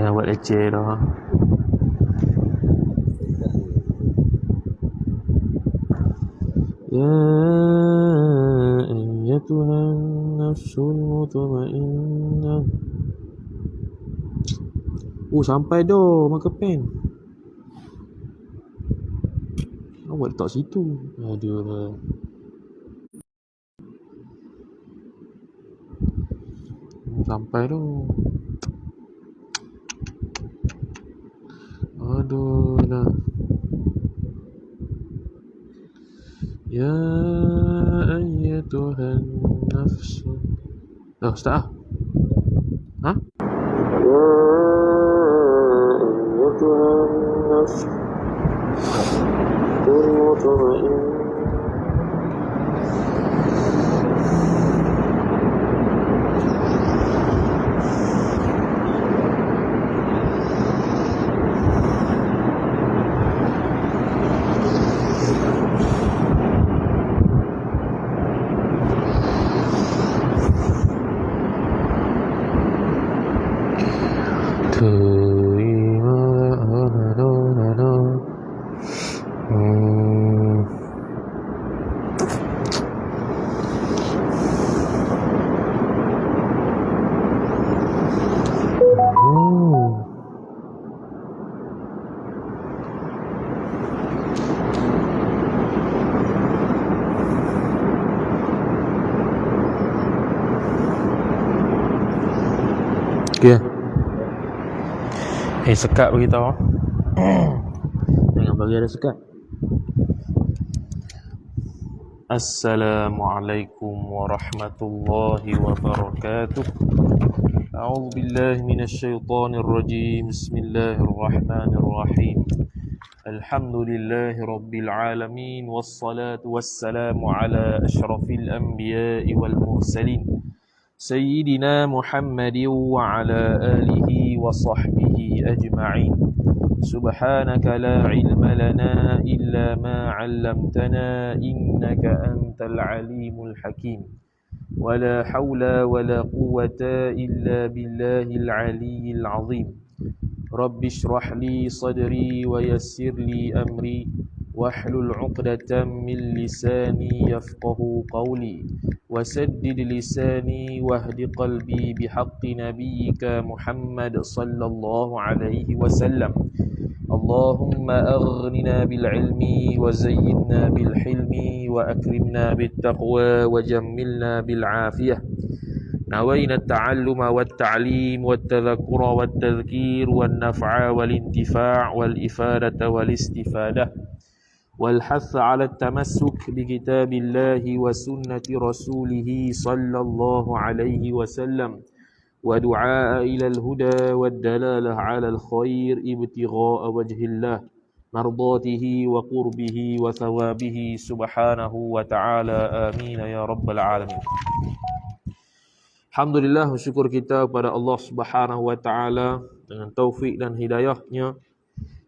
Jangan buat leceh dah. Ya ayyatuhan nafsul mutmainnah. Sampai dah makan pen. Awak letak situ. Aduh. Sampai dah. Aduh dah. Ya ayyatuhan nafsu. Start ah. Ya ayyatuhan nafsu mutmainnah. Okay. Sekat beritahu. Jangan bagi ada sekat. Assalamualaikum warahmatullahi wabarakatuh. A'udzu billahi minasyaitonir rajim. Bismillahirrahmanirrahim. Alhamdulillahi rabbil alamin wassalatu wassalamu ala asyrafil anbiya'i wal mursalin. Sayyidina Muhammadin wa ala alihi wa sahbihi ajma'in. Subhanaka la ilma lana illa ma 'allamtana innaka antal alimul hakim. Wa la hawla wa la quwwata illa billahil aliyyil azim. Rabbi shrah li sadri wa yassir li amri wahlul 'uqdatam min lisani yafqahu qawli. وسدد لساني واهد قلبي بحق نبيك محمد صلى الله عليه وسلم. اللهم أغننا بالعلم وزينا بالحلم وأكرمنا بالتقوى وجملنا بالعافية. نوينا التعلم والتعليم والتذكر والتذكير والنفع والانتفاع والإفادة والاستفادة والحث على التمسك بكتاب الله وسنة رسوله صلى الله عليه وسلم ودعاء إلى الهدى والدلالة على الخير ابتغاء وجه الله مرضاته وقربه وثوابه سبحانه وتعالى آمين يا رب العالمين. Alhamdulillah, bersyukur kita kepada Allah Subhanahu wa taala dengan taufik dan hidayahnya.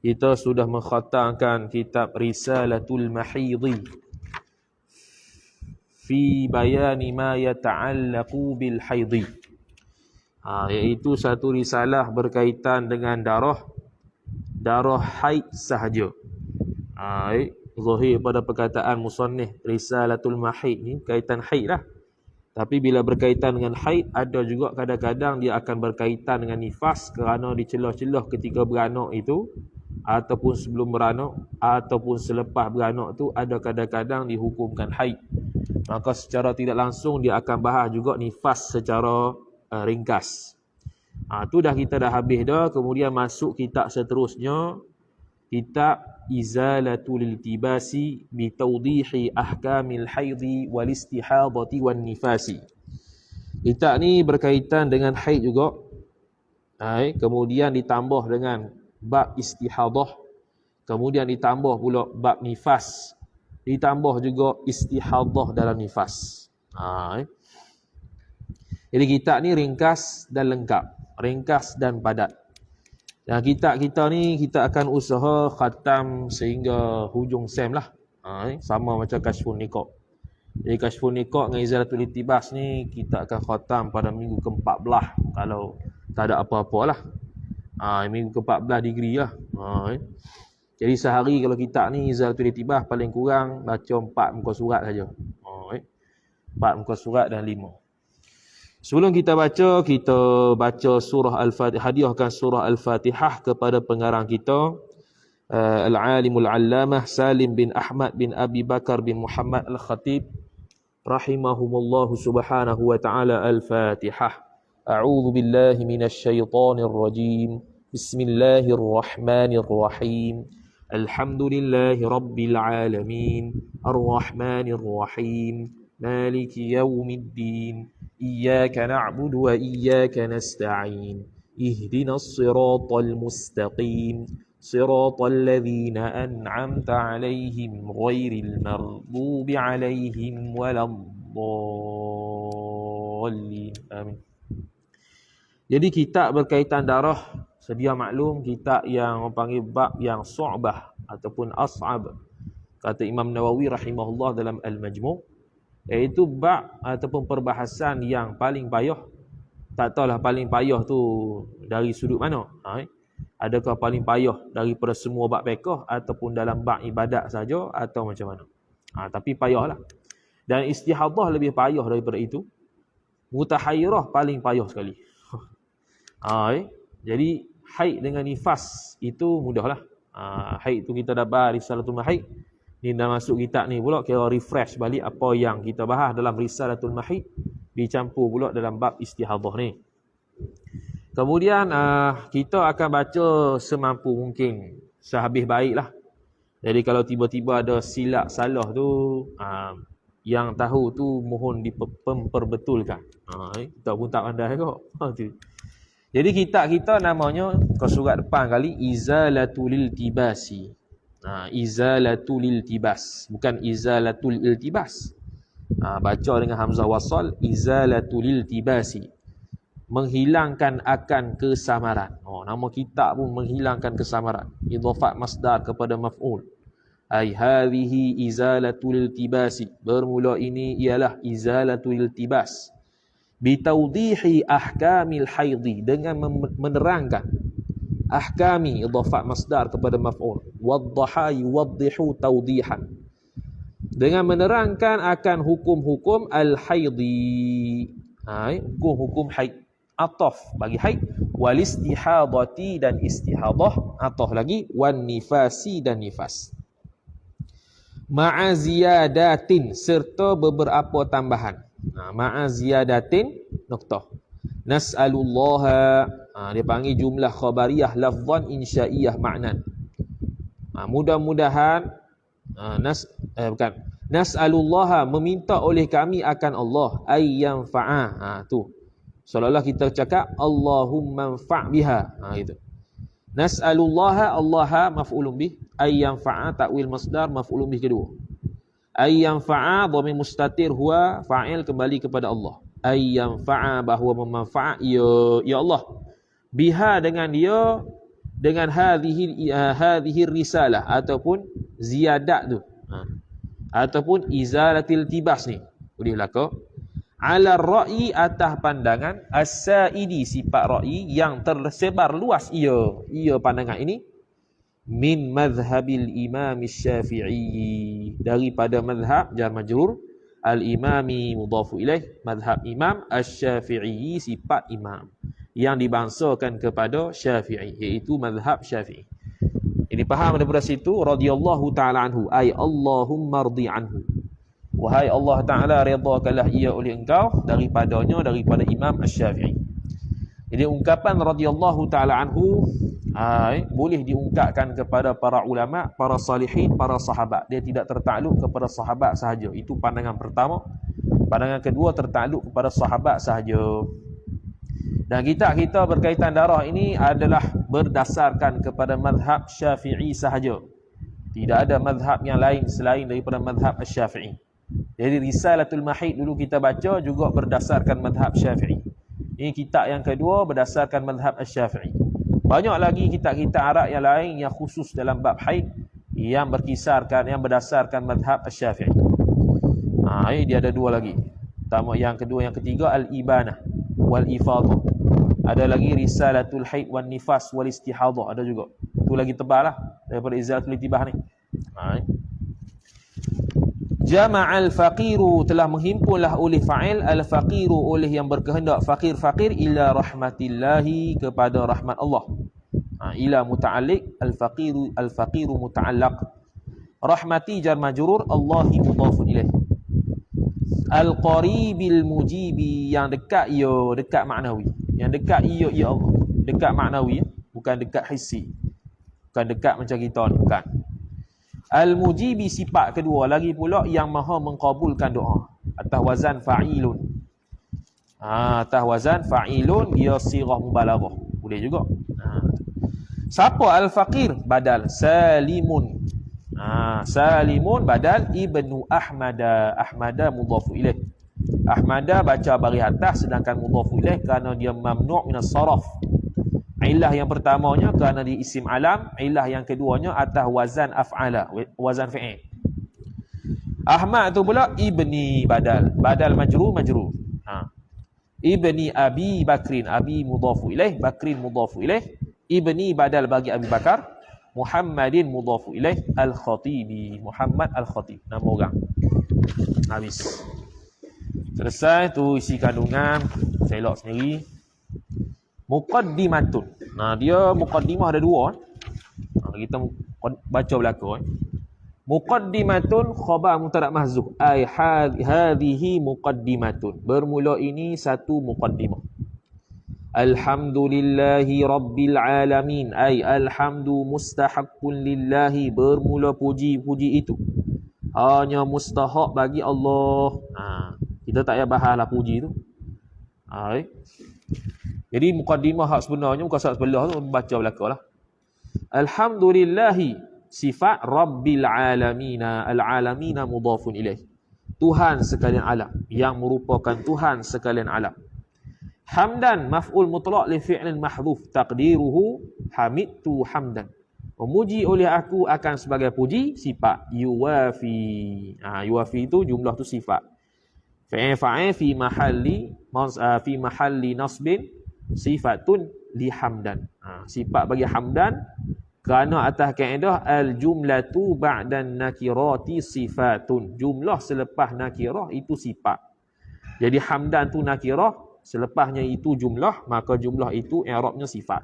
Kita sudah mengkhatamkan kitab Risalatul Mahidhi fi bayani ma yata'allaqu bil haidhi. Iaitu satu risalah berkaitan dengan darah haid sahaja. Zahir pada perkataan musannif Risalatul Mahid ni kaitan haid lah. Tapi bila berkaitan dengan haid, ada juga kadang-kadang dia akan berkaitan dengan nifas kerana di celah-celah ketika beranak itu, ataupun sebelum beranak, ataupun selepas beranak tu ada kadang-kadang dihukumkan haid. Maka secara tidak langsung dia akan bahas juga nifas secara ringkas. Tu kita dah habis dah. Kemudian masuk kitab seterusnya, kitab Izalatul Iltibasi bi tawdihi ahkamil haidhi wal istihadati wan nifasi. Kitab ni berkaitan dengan haid juga. Kemudian ditambah dengan bab istihadah, kemudian ditambah pula bab nifas, ditambah juga istihadah dalam nifas. Jadi kitab ni ringkas dan lengkap, ringkas dan padat. Dan kitab kita ni kita akan usaha khatam sehingga hujung sem lah. Sama macam Kashfun Niqab. Jadi Kashfun Niqab dengan Izalatul Iltibas ni kita akan khatam pada minggu ke-14 kalau tak ada apa-apa lah. Minggu ke-14 degree lah. Jadi sehari kalau kita ni Izalatul Iltibas paling kurang baca 4 muka surat saja. 4 muka surat dan 5. Sebelum kita baca surah Al-Fatihah, hadiahkan surah Al-Fatihah kepada pengarang kita, Al-Alimul Allamah Salim bin Ahmad bin Abi Bakar bin Muhammad Al-Khatib rahimahumullahu subhanahu wa ta'ala. Al-Fatihah. A'udzu billahi minasy syaithanir rajim. Bismillahirrahmanirrahim. Alhamdulillahi rabbil alamin. Ar-Rahmanir Rahim. Maliki yaumiddin. Iyyaka na'budu wa iyyaka nasta'in. Ihdinas siratal mustaqim. Siratal ladzina an'amta 'alaihim ghairil maghdubi 'alaihim waladdallin. Amin. Jadi kitab berkaitan darah, sedia maklum kitab yang orang panggil bab yang su'bah ataupun as'ab. Kata Imam Nawawi rahimahullah dalam Al-Majmu', iaitu bab ataupun perbahasan yang paling payah. Tak tahulah paling payah tu dari sudut mana. Adakah paling payah daripada semua bab fiqh ataupun dalam bab ibadat saja atau macam mana. Tapi payahlah. Dan istihadah lebih payah daripada itu. Mutahayyirah paling payah sekali. Jadi haid dengan nifas itu mudahlah. Haid tu kita dah bahas Risalatul Mahid. Ni dah masuk kitab ni pula, kira refresh balik apa yang kita bahas dalam Risalatul Mahid, dicampur pula dalam bab istihadah ni. Kemudian kita akan baca semampu mungkin, sehabis baiklah. Jadi kalau tiba-tiba ada silap salah tu, yang tahu tu mohon diperbetulkan. Kita pun tak pandai kok. Jadi kitab kita namanya, ke surat depan kali, Izalatul Iltibasi. Izalatul Iltibas, bukan Izalatul Iltibas. Baca dengan hamzah wasal, Izalatul Iltibasi, menghilangkan akan kesamaran. Nama kitab pun menghilangkan kesamaran. Idhafat masdar kepada maf'ul. Ai hadhihi izalatul iltibasi, bermula ini ialah izalatul iltibas. Bitawdihi ahkamil haidhi, dengan menerangkan ahkami, idhafat masdar kepada maf'ul. Waddaha yuwaddihu tawdihan, dengan menerangkan akan hukum-hukum al-haidhi, hukum-hukum haid. Ataf bagi haid, wal istihadati, dan istihadah. Ataf lagi, wan nifasi, dan nifas. Ma'a ziyadatin, serta beberapa tambahan. Ma'a ziyadatin nuqtah. Nas'alullaha, dia panggil jumlah khabariyah lafzan insya'iyah ma'nan. Mudah-mudahan Nas'alullaha, meminta oleh kami akan Allah, ayyam fa'a. Tu seolah-olah kita cakap Allahumma fa' biha. Gitu. Nas'alullaha, Allah maf'ulun bih, ayyam fa'a ta'wil masdar maf'ulun bih kedua. Ayyam fa'a dhamir mustatir huwa fa'il, kembali kepada Allah. Ayyam fa'a, bahawa memanfaat ya Allah, biha, dengan dia, dengan hadhihi risalah ataupun ziyadat tu, ataupun izalatil tibas ni, bolehlah kau ala ra'i, atas pandangan, as-sa'idi, sifat ra'i yang tersebar luas ia pandangan ini, min madhhabil imam syafi'i, daripada madhab jar majrur al-imami mudhafu ilaih, madhab imam asy-syafi'i, sifat imam yang dibangsakan kepada Syafi'i, iaitu madhab Syafi'i. Ini faham daripada situ, radhiyallahu ta'ala anhu, ay Allahumma rdi anhu, wahai Allah Ta'ala, redhakanlah ia oleh engkau daripadanya, daripada Imam Asy-Syafi'i. Jadi ungkapan radhiyallahu ta'ala anhu boleh diungkapkan kepada para ulama, para salihin, para sahabat. Dia tidak tertakluk kepada sahabat sahaja. Itu pandangan pertama. Pandangan kedua, tertakluk kepada sahabat sahaja. Dan kita berkaitan darah ini adalah berdasarkan kepada mazhab Syafi'i sahaja. Tidak ada mazhab yang lain selain daripada mazhab Asy-Syafi'i. Jadi Risalatul Mahid dulu kita baca juga berdasarkan mazhab Syafi'i. Ini kitab yang kedua berdasarkan mazhab Asy-Syafi'i. Banyak lagi kitab-kitab Arab yang lain yang khusus dalam bab haid yang berdasarkan mazhab Asy-Syafi'i. Ini dia ada dua lagi. Pertama, yang kedua, yang ketiga, Al-Ibanah wal Ifadah. Ada lagi risalatul haid wan nifas wal istihadhah, ada juga. Tu lagi tebal lah daripada izalatul intibah ni. Jama'al faqiru, telah menghimpunlah oleh fa'il al-faqiru, oleh yang berkehendak faqir ila rahmatillahi, kepada rahmat Allah. Ila muta'alliq, al-faqiru muta'allaq. Rahmati jar majrur, Allahi mudhafun ilaih. Al-qaribil mujibi, yang dekat ia, dekat maknawi. Yang dekat ia ya Allah. Dekat maknawi, bukan dekat hissi. Bukan dekat macam kita ni, bukan. Al-mujibi sifat kedua lagi pula, yang maha mengkabulkan doa. Atas wazan fa'ilun. Atas wazan fa'ilun, dia sirah mubalaghah. Boleh juga. Siapa al-faqir? Badal Salimun. Salimun badal ibnu Ahmada. Ahmada mudhafu ilaih. Ahmada baca baris atas, sedangkan mudhafu ilaih kerana dia mamnu' minas saraf. Ilah yang pertamanya kerana di isim alam, ilah yang keduanya atas wazan af'ala, wazan fi'il. Ahmad tu pula ibni badal majrur. Ibni Abi Bakrin, Abi mudhafu ilaih, Bakrin mudhafu ilaih, ibni badal bagi Abi Bakar, Muhammadin mudhafu ilaih, Al-Khatibi, Muhammad Al-Khatib, nama orang. Habis. Selesai tu isi kandungan, saya elok sendiri. Muqaddimatun. Dia muqaddimah ada dua. Kita baca belakang. Muqaddimatun khabar mubtada mahzuf. Ai hadhihi muqaddimatun. Bermula ini satu muqaddimah. Alhamdulillahi rabbil alamin. Ai alhamdu mustahaqqun lillahi. Bermula puji itu hanya mustahak bagi Allah. Kita tak payah bahaslah puji tu. Jadi muqaddimah hak sebenarnya bukan hak sebelah tu, baca belakanglah. Alhamdulillahi sifat rabbil alamina, al-alamina mudhafun ilaih. Tuhan sekalian alam, yang merupakan Tuhan sekalian alam. Hamdan maf'ul mutlaq li fi'lin mahdhuf taqdiruhu hamidtu hamdan. Memuji oleh aku akan sebagai puji sifat yuwafi. Yuwafi itu jumlah tu sifat. Fa'il fi mahalli nasbin sifatun li hamdan. Sifat bagi hamdan kerana atas kaedah al jumlatu ba'dan nakirati sifatun. Jumlah selepas nakirah itu sifat. Jadi hamdan tu nakirah, selepasnya itu jumlah, maka jumlah itu i'rabnya sifat.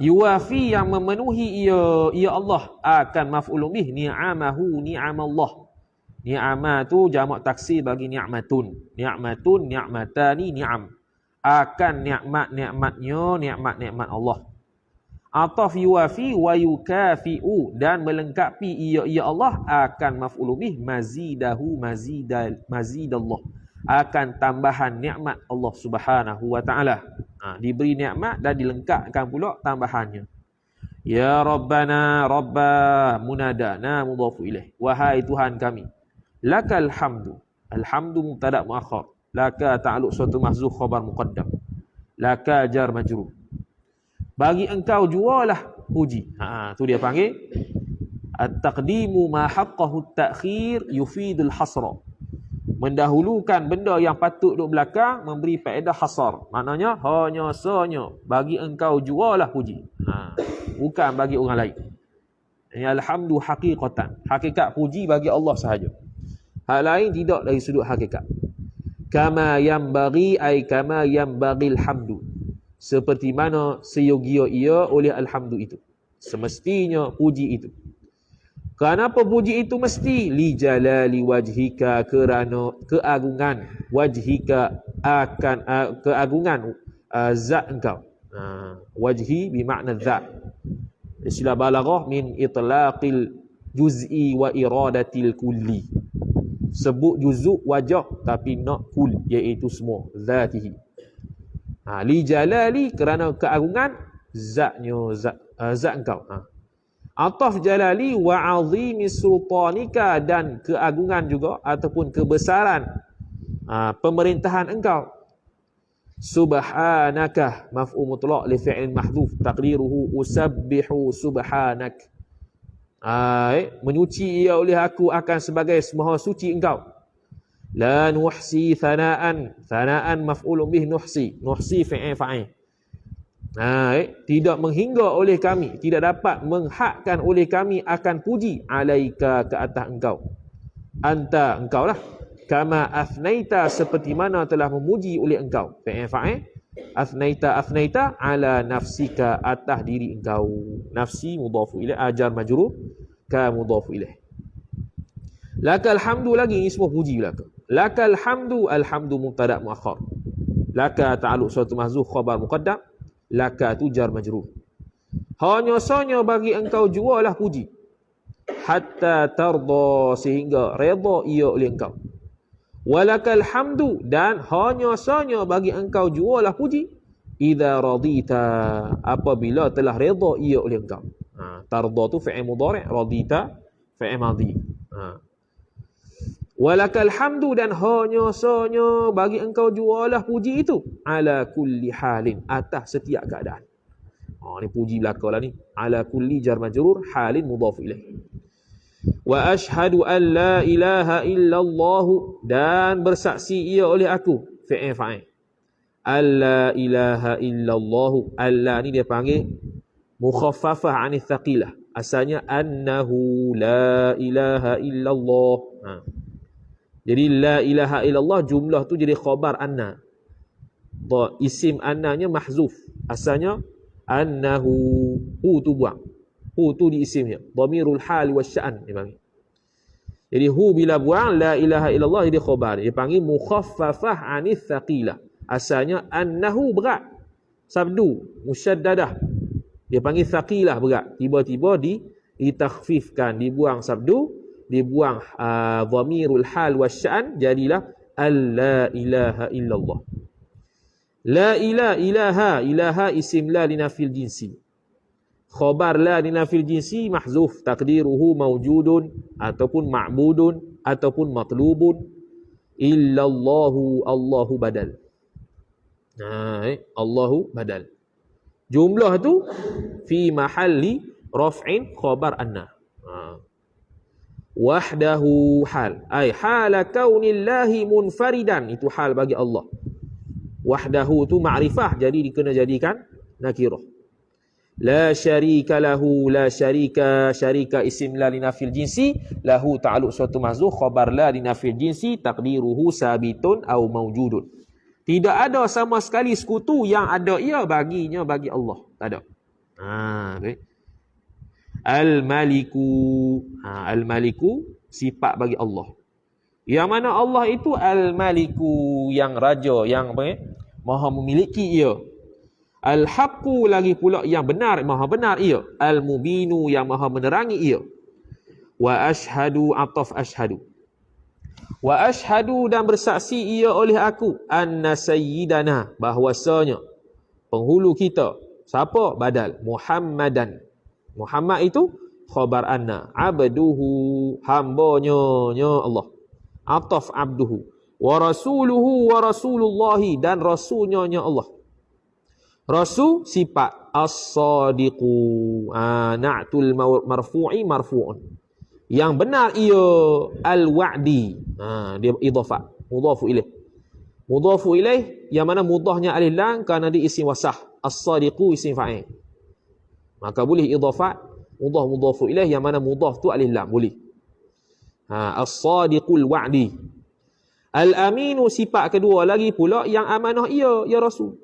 Yuwafi yang memenuhi ia Allah akan maf'ulun bih ni'amahu ni'amallah. Ni'amah tu jamak taksir bagi ni'matun. Ni'matun, ni'matani, ni'am. Akan nikmat-nikmatnya, nikmat-nikmat Allah. Ataf yuwafi wa yukafi'u, dan melengkapi ia Allah akan maf'ulun bih mazidahu mazidallah. Akan tambahan nikmat Allah Subhanahu wa taala. Diberi nikmat dan dilengkapkan pula tambahannya. Ya Rabbana, Rabba munadana mudhafu ilaih. Wahai Tuhan kami. Lakal hamdu. Alhamdu mubtada muakhar. Laka ta'alluq suatu mahzuf khabar muqaddam. Laka jar majrur. Bagi engkau jualah puji. Tu dia panggil at-taqdimu ma haqqahu at-ta'khir yufidul hasra. Mendahulukan benda yang patut duduk belakang memberi faedah hasar. Maknanya hanya sanya bagi engkau jualah puji. Bukan bagi orang lain. Ini alhamdu haqiqatan. Hakikat puji bagi Allah sahaja. Hal lain tidak dari sudut hakikat. Kama yambaghi ay kama yambaghil hamdu. Seperti mana seyogia ia oleh alhamdu itu. Semestinya puji itu. Kenapa puji itu mesti? Li jalali wajhika, kerana keagungan wajhika, akan keagungan zat engkau. Wajhi bermakna zat. Istilah balaghah min itlaqil juz'i wa iradatil kulli. Sebut juzuk wajah tapi nak kul, iaitu semua zatihi. Li jalali, kerana keagungan zatnya, zat engkau. Ataf jalali wa azimi sultanika, dan keagungan juga ataupun kebesaran pemerintahan engkau. Subhanaka maf'ul mutlaq li fi'il mahdhuf taqdiruhu usabbihu subhanak. Menyuci ia oleh aku akan sebagai maha suci engkau. La nuhsi thana'an. Thana'an maf'ulun bih nuhsi. Nuhsi fi'il fa'il. Tidak menghingga oleh kami, tidak dapat menghakkan oleh kami akan puji alaika ke atas engkau. Anta, engkau lah. Kama afnaita, seperti mana telah memuji oleh engkau. Fi'il fa'il. Afnaita ala nafsika, atas diri engkau. Nafsi mudhafu ilaih, ajar majrur, ka mudhafu ilaih. Lakal hamdu lagi, ini semua puji belaka. Lakal hamdu, alhamdu mubtada muakhar. Laka ta'alluq suatu mahzuf khabar muqaddam. Laka tu jar majrur. Hanya sahaja bagi engkau jualah puji. Hatta tarda, sehingga redha ia oleh engkau. Walakal hamdu, dan hanya sahaja bagi engkau jualah puji. Idza radita, apabila telah redha ia oleh engkau. Tarda tu fi'il mudhari', radita fi'il madhi. Walakal hamdu, dan hanya sahaja bagi engkau jualah puji itu. Ala kulli halin, atas setiap keadaan. Ni puji belaka lah ni. Ala kulli jar majrur, halin mudhaf ilaih. Wa ashhadu an la ilaha illallah, dan bersaksi ia oleh aku. Fi'il fa'il. Alla ilaha illallah. Alla ni dia panggil mukhaffafah anith thaqilah. Asalnya annahu la ilaha illallah. Jadi la ilaha illallah, jumlah tu jadi khabar anna. Isim annanya mahzuf. Asalnya annahu, hu tu buang. Hu tu di isimnya. Dhamirul hal wa sya'an dia panggil. Jadi hu bila buang, la ilaha illallah jadi khabar. Dia panggil mukhaffafah anith thaqilah. Asalnya annahu berat. Sabdu musyaddadah. Dia panggil thaqilah berat. Tiba-tiba ditakhfifkan, dibuang sabdu, dibuang dhamirul hal wasya'an, jadilah alla ilaha illallah. La ilaha isim la linafil jinsi. Khabar la linafil jinsi mahzuf, taqdiruhu mawjudun ataupun ma'budun ataupun matlubun. Illallahu, Allahu badal. Allahu badal. Jumlah tu fi mahalli raf'in khabar anna. Wahdahu hal, ay hala kaunillahi munfaridan, itu hal bagi Allah. Wahdahu tu ma'rifah, jadi dikena jadikan nakirah. La syarika lahu, la syarika, syarika isim la linafil jinsi, lahu ta'alluq suatu mahzuf khabar la linafil jinsi, taqdiruhu sabitun au mawjudun. Tidak ada sama sekali sekutu yang ada ia baginya, bagi Allah. Tak ada. Okay. Al-Maliku. Al-Maliku sifat bagi Allah. Yang mana Allah itu Al-Maliku, yang raja, yang maha memiliki ia. Al-Haqqu, lagi pula yang benar, maha benar ia. Al-Mubinu, yang maha menerangi ia. Wa ashhadu, ataf ashhadu. Wa ashhadu, dan bersaksi ia oleh aku, anna sayyidana, bahwasanya penghulu kita. Siapa? Badal. Muhammadan. Muhammad itu khabar anna. Abduhu, hambanya Allah. Ataf abduhu. Wa rasuluhu wa rasulullahi, dan rasulnya Allah. Rasul sifat as-sadiqu. Na'tul marfu'i marfu'un. Yang benar ia al-wa'di. Dia idhafah. Mudhafu ilaih. Mudhafu ilaih, yang mana mudhahnya alif lam kerana dia isim wasah. As-sadiqu isim fa'il. Maka boleh idhafat mudhafu ilaih, yang mana mudhaf tu alif lam, boleh. As-sadiqul wa'di. Al-aminu sifat kedua lagi pula yang amanah ia, ya Rasul.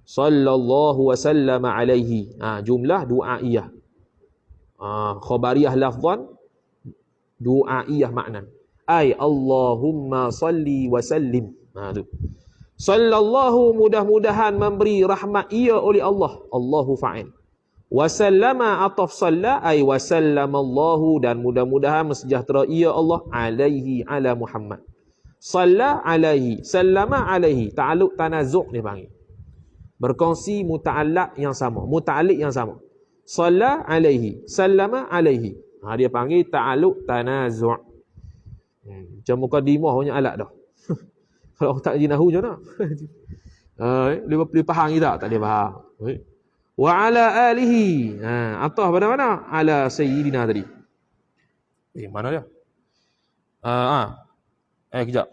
Sallallahu wa sallama alaihi. Jumlah du'aiyah. Khabariyah lafzan, du'aiyah maknan. Ay Allahumma salli wa sallim. Tu. Sallallahu, mudah-mudahan memberi rahmat ia oleh Allah. Allahu fa'il. Wasallama, ataf salla, ay wasallamallahu, dan mudah-mudahan mensejahtera ia Allah alaihi, ala Muhammad. Salla alaihi, sallama alaihi, ta'alluq tanazu' dia panggil. Berkongsi muta'allaq yang sama, muta'alliq yang sama. Salla alaihi, sallama alaihi. Dia panggil ta'alluq tanazu'. Macam mukadimah punya alat dah. Kalau orang tak jinahu macam mana? Boleh faham ke tak? Tak boleh faham. Wa ala alihi. Atah pada mana? Ala sayyidina tadi. Mana dia? Kejap.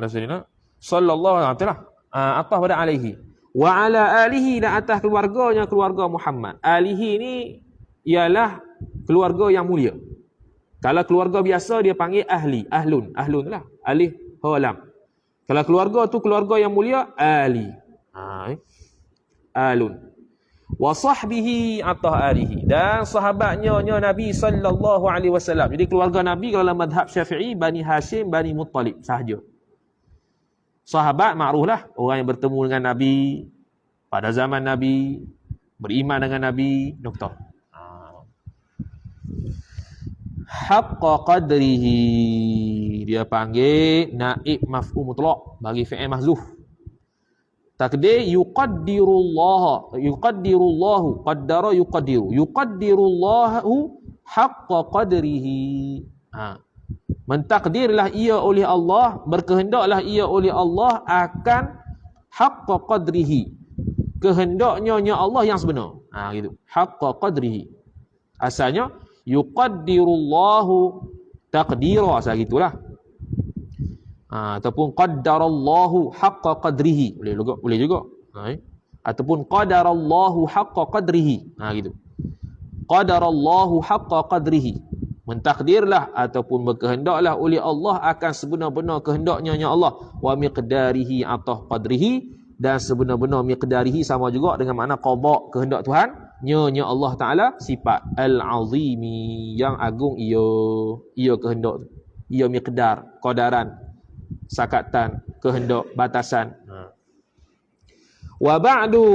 Rasulina sallallahu alaihi wasallam atas pada alaihi. Wa ala alihi, dan atas keluarganya, keluarga Muhammad. Alihi ni ialah keluarga yang mulia. Kalau keluarga biasa dia panggil ahli, ahlun lah. Alif ha lam. Kalau keluarga tu keluarga yang mulia, ali. Alun. Wa sahbihi atah alihi, dan sahabatnya Nabi sallallahu alaihi wasallam. Jadi keluarga Nabi kalau dalam mazhab Syafi'i, Bani Hashim, Bani Muttalib sahaja. Sahabat makruflah, orang yang bertemu dengan Nabi pada zaman Nabi, beriman dengan Nabi, doktor. Haqqa qadrihi, dia panggil naib maf'ul mutlaq bagi fi'il mahzuf. Takdir yuqaddirullahu, qaddara yuqaddirullahu haqqa qadrihi. Mentakdirlah ia oleh Allah, berkehendaklah ia oleh Allah akan haqqa qadrihi, kehendaknya Allah yang sebenar. Gitu. Haqqa qadrihi. Asalnya yuqaddirullahu taqdira, asal gitulah. Ataupun qaddarallahu haqqa qadrihi, boleh juga. Ataupun qadarallahu haqqa qadrihi, gitu. Qadarallahu haqqa qadrihi, mentakdirlah ataupun berkehendaklah oleh Allah akan sebenar-benar kehendaknya Allah. Wa miqdarihi atah qadrihi, dan sebenar-benar miqdarihi sama juga dengan makna qada, kehendak Tuhan. Nya Allah Taala sifat al-azimi, yang agung ia kehendak tu. Ia miqdar, qadaran, sakatan, kehendak, batasan. Wa ba'du,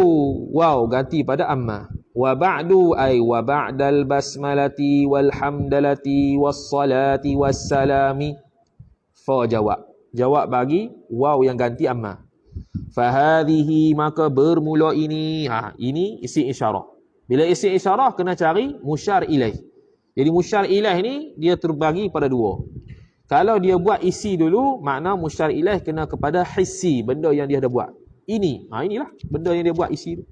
wow ganti pada amma. Wa ba'du ay wa ba'dal basmalati wal hamdalati was salati was salami. Fa jawab bagi wow yang ganti amma. Fa hadhihi, maka bermula ini, ini isi isyarah. Bila isi isyarah kena cari musyar ilaih. Jadi musyar ilaih ni dia terbagi pada dua. Kalau dia buat isi dulu, makna musyar ilaih kena kepada hissi, benda yang dia dah buat. Inilah benda yang dia buat isi tu.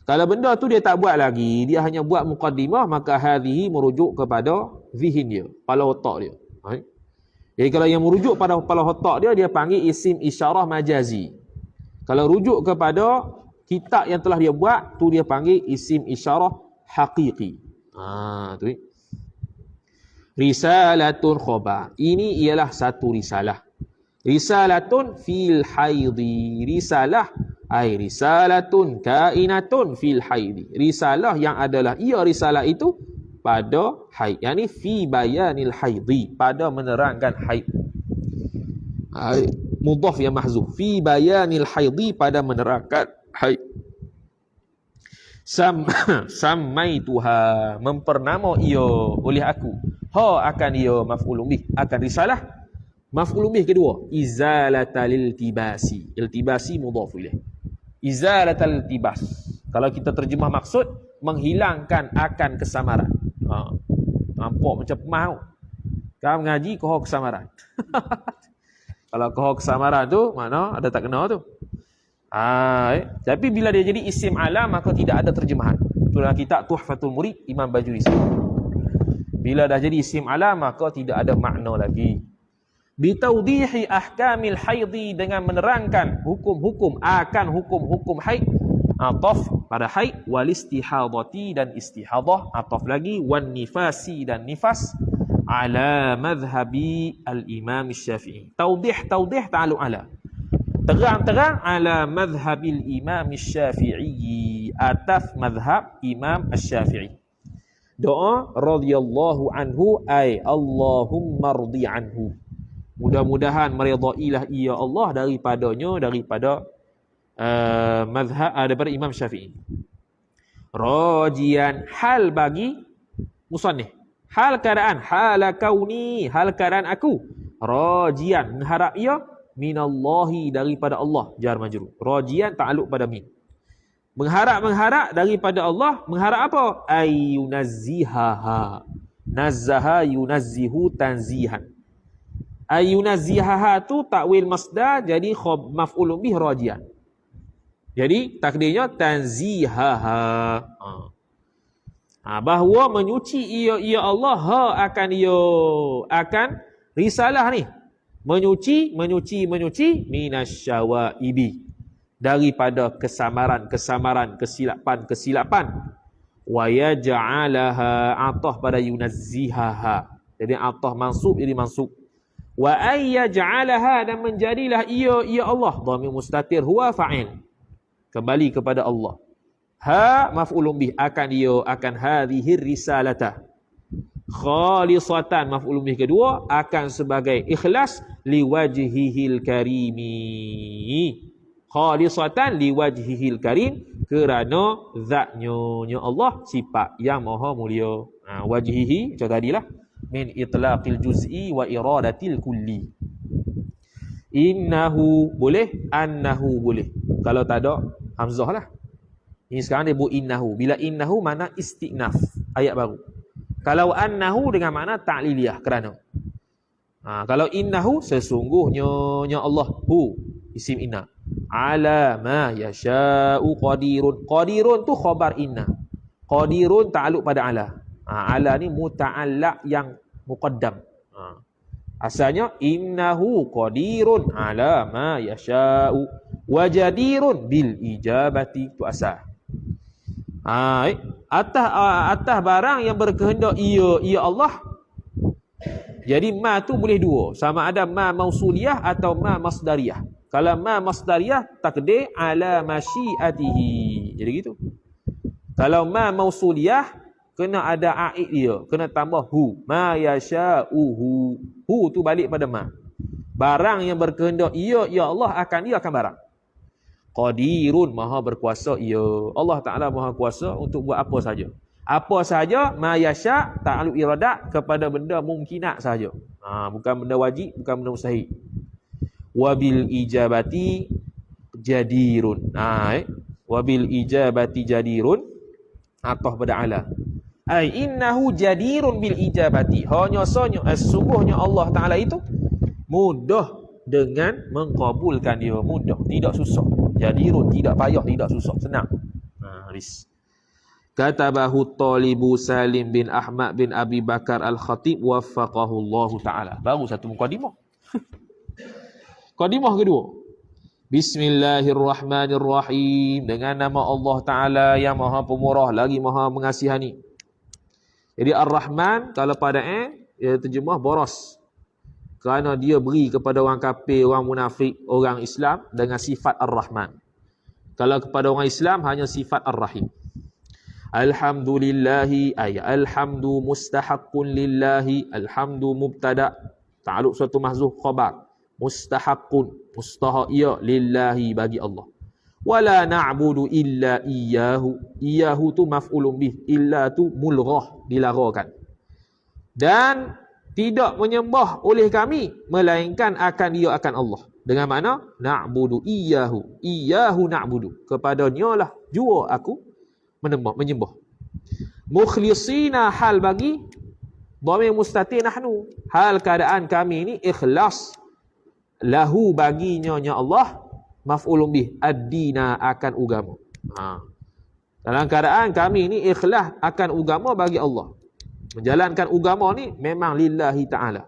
Kalau benda tu dia tak buat lagi, dia hanya buat muqaddimah, maka hadhihi merujuk kepada zihin dia, kepala otak dia. Jadi kalau yang merujuk pada kepala otak dia, dia panggil isim isyarah majazi. Kalau rujuk kepada kitab yang telah dia buat, tu dia panggil isim isyarah haqiqi. Tu ni. Risalatun khobar, ini ialah satu risalah. Risalatun fil haidhi, risalah ay risalatun kainatun fil haidhi, risalah yang adalah ia risalah itu pada haid, yakni fi bayanil haidhi, pada menerangkan haid. Mudhaf yang mahzuf, fi bayanil haidhi, pada menerangkan haid. Sammaituha, mempernama ia oleh aku, akan ia maf'ulun bih, akan risalah maf'ulun bih kedua, izalatal iltibasi, iltibasi mudhaf ilaih, izalatal iltibas. Kalau kita terjemah maksud, menghilangkan akan kesamaran. Nampak macam mau kau mengaji kau kesamaran. Kalau kau kesamaran tu mana ada tak kena tu. Tapi bila dia jadi isim alam, maka tidak ada terjemahan. Itulah kitab Tuhfatul Murid Imam Bajuri. Bila dah jadi isim alam, maka tidak ada makna lagi. Bitawdihi ahkamil haidhi, dengan menerangkan hukum-hukum akan hukum-hukum haid. Ataf pada haid, wal istihadati, dan istihadah. Ataf lagi wan nifasi, dan nifas. Ala madhhabi al-imam Syafi'i. Tawdih ta'alu ala. Terang-terang ala madhhabil imam Syafi'i, atas madhhab imam Syafi'i. Doa radhiyallahu anhu ay Allahumma rdi anhu, mudah-mudahan meridailah ia Allah daripadanya, daripada mazhab daripada Imam Syafi'i. Rajian, hal bagi musannif, hal keadaan, hala kauni, hal keadaan aku, rajian, mengharap ia, minallahi, daripada Allah, jar majrur. Rajian ta'alluq pada min, mengharap daripada Allah. Mengharap apa? Ayunazzihaha, nazzaha yunazzihu tanzihan. Ayunazzihaha tu takwil masdar, jadi maf'ulun bih rajian. Jadi takdirnya tanzihaha. Bahawa menyuci ia Allah akan risalah ni, Menyuci minasyawaibi, daripada kesamaran, kesilapan. Wa yaj'alaha, atah pada yunazzihaha. Jadi atah mansub jadi mansub. Wa ayyaj'alaha, dan menjadilah ia Allah. Dhamir mustatir huwa fa'il, kembali kepada Allah. Ha maf'ulun bih, akan hadhihi risalata. Khalisatan, maf'ulun bih kedua akan sebagai ikhlas, liwajhihil karimi. Khalisatan liwajhihil karim, kerana zatnya Allah, sifat yang maha mulia. Wajhihi macam tadilah, min itlaqil juz'i wa iradatil kulli. Innahu boleh, annahu boleh. Kalau tak ada hamzah lah. Ini sekarang dia buat innahu. Bila innahu makna istiqnaf, ayat baru. Kalau annahu dengan makna ta'liliyah, kerana. Kalau innahu, sesungguhnya Allah, hu isim inna, ala ma yasha'u qadirun. Qadirun tu khabar inna. Qadirun ta'alluq pada ala. Ala ni muta'allaq yang muqaddam. Asalnya innahu qadirun ala ma yasha'u wa jadirun bil ijabati, tu asal. Atas barang yang berkehendak ia Allah. Jadi ma tu boleh dua, sama ada ma mausuliyah atau ma masdariyah. Kalau ma masdariyah, takdir ala masyiatihi, jadi gitu. Kalau ma mausuliyah, kena ada aid dia, kena tambah hu, ma yasha'uhu. Hu tu balik pada ma. Barang yang berkehendak ia Allah, akan barang. Qadirun, maha berkuasa ia. Allah Ta'ala maha kuasa untuk buat apa saja. Apa sahaja, ma yasha' ta'alluq iradat kepada benda mungkinat sahaja. Bukan benda wajib, bukan benda mustahil. Wabil ijabati jadirun. Wabil ijabati jadirun, atah pada ala. Innahu jadirun bil ijabati. Hanya sesungguhnya Allah Ta'ala itu mudah dengan mengkabulkan dia. Mudah, tidak susah. Jadirun, tidak payah, tidak susah, senang. Katabahu talibu Salim bin Ahmad bin Abi Bakar Al-Khatib waffaqahullahu ta'ala. Baru satu mukadimah. Mukadimah kedua. Bismillahirrahmanirrahim. Dengan nama Allah Ta'ala yang maha pemurah lagi maha mengasihani. Jadi Ar-Rahman, kalau pada dia terjemah boros. Kerana dia beri kepada orang kafir, orang munafik, orang Islam dengan sifat Ar-Rahman. Kalau kepada orang Islam hanya sifat Ar-Rahim. Alhamdulillahi, alhamdu mustahaqqun lillahi, alhamdu mubtada, ta'alluq suatu mahzuf khabar, mustahaqqun, mustahaq ia, lillahi, bagi Allah. Wala na'budu illa iyyahu, iyyahu tu maf'ulun bih, illa tu mulghah, dilarangkan. Dan tidak menyembah oleh kami melainkan akan dia, akan Allah. Dengan makna na'budu iyyahu, iyyahu na'budu, kepadanya lah jua aku menyembah. Mukhlisina, hal bagi dhamir mustatir nahnu, hal keadaan kami ini ikhlas, lahu baginya Allah, maf'ulun bih, ad-dina, akan agama. Dalam keadaan kami ini ikhlas akan agama bagi Allah. Menjalankan agama ni memang lillahi ta'ala.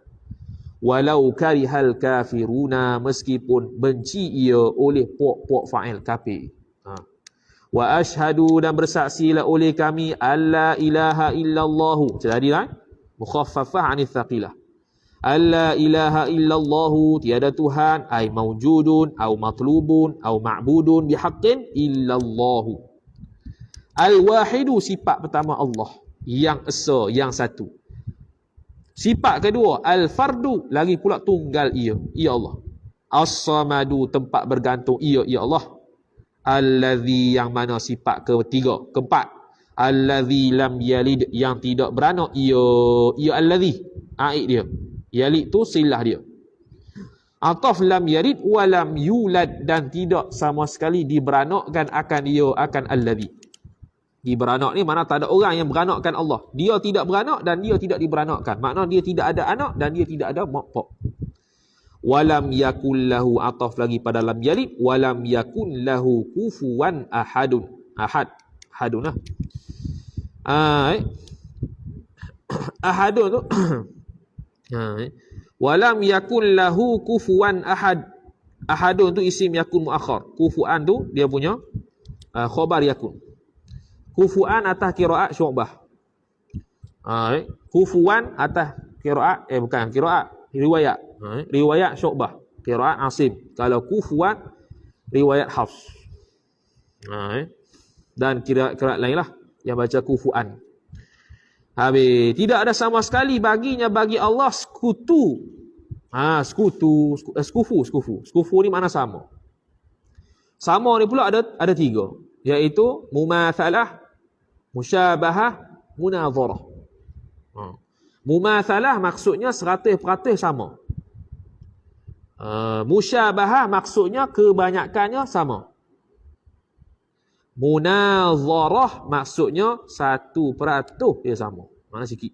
Walau karihal kafiruna, meskipun benci ia oleh puak-puak fa'il kafir. Wa ashhadu, dan bersaksilah oleh kami, alla ilaha illallahu, tadilah mukhaffafah anil thaqilah. Alla ilaha illallahu, tiada Tuhan, ay mawjudun, au matlubun, au ma'budun bihaqqin illallahu. Al-wahidu, sifat pertama Allah, yang esa, yang satu. Sifat kedua, al-fardu, lagi pula tunggal ia Allah. As-samadu, tempat bergantung ia Allah. Allazi, yang mana sifat ketiga, keempat. Allazi lam yalid, yang tidak beranak ia allazi, aid dia. Yalid tu silah dia. Ataf lam yalid wa lam yulad, dan tidak sama sekali diberanakkan akan dia, akan allazi. Diberanak ni mana tak ada orang yang beranakkan Allah. Dia tidak beranak dan dia tidak diberanakkan. Makna dia tidak ada anak dan dia tidak ada mak pak. Walam yakul lahu, ataf lagi pada lam yalid, walam yakun lahu kufuwan ahadun. Ahadun lah. Ahadun tu Walam yakun lahu kufuwan ahad. Ahadun tu isim yakun muakhar. Kufuan tu dia punya khabar yakun. Kufuan atas qiraat Syu'bah. Kufuwan atas qiraat bukan qiraat, riwayat. Riwayat Syu'bah, qiraat Asim. Kalau kufuwan riwayat Hafs. Dan qiraat lain lah yang baca kufuan. Habis, tidak ada sama sekali baginya bagi Allah sekutu. Sekufu ni makna sama. Sama ni pula ada tiga, iaitu mumatsalah, musyabahah, munadharah. Mumatsalah maksudnya 100% sama. Musyabahah maksudnya kebanyakannya sama. Munadharah maksudnya 1% dia sama. Mana sikit.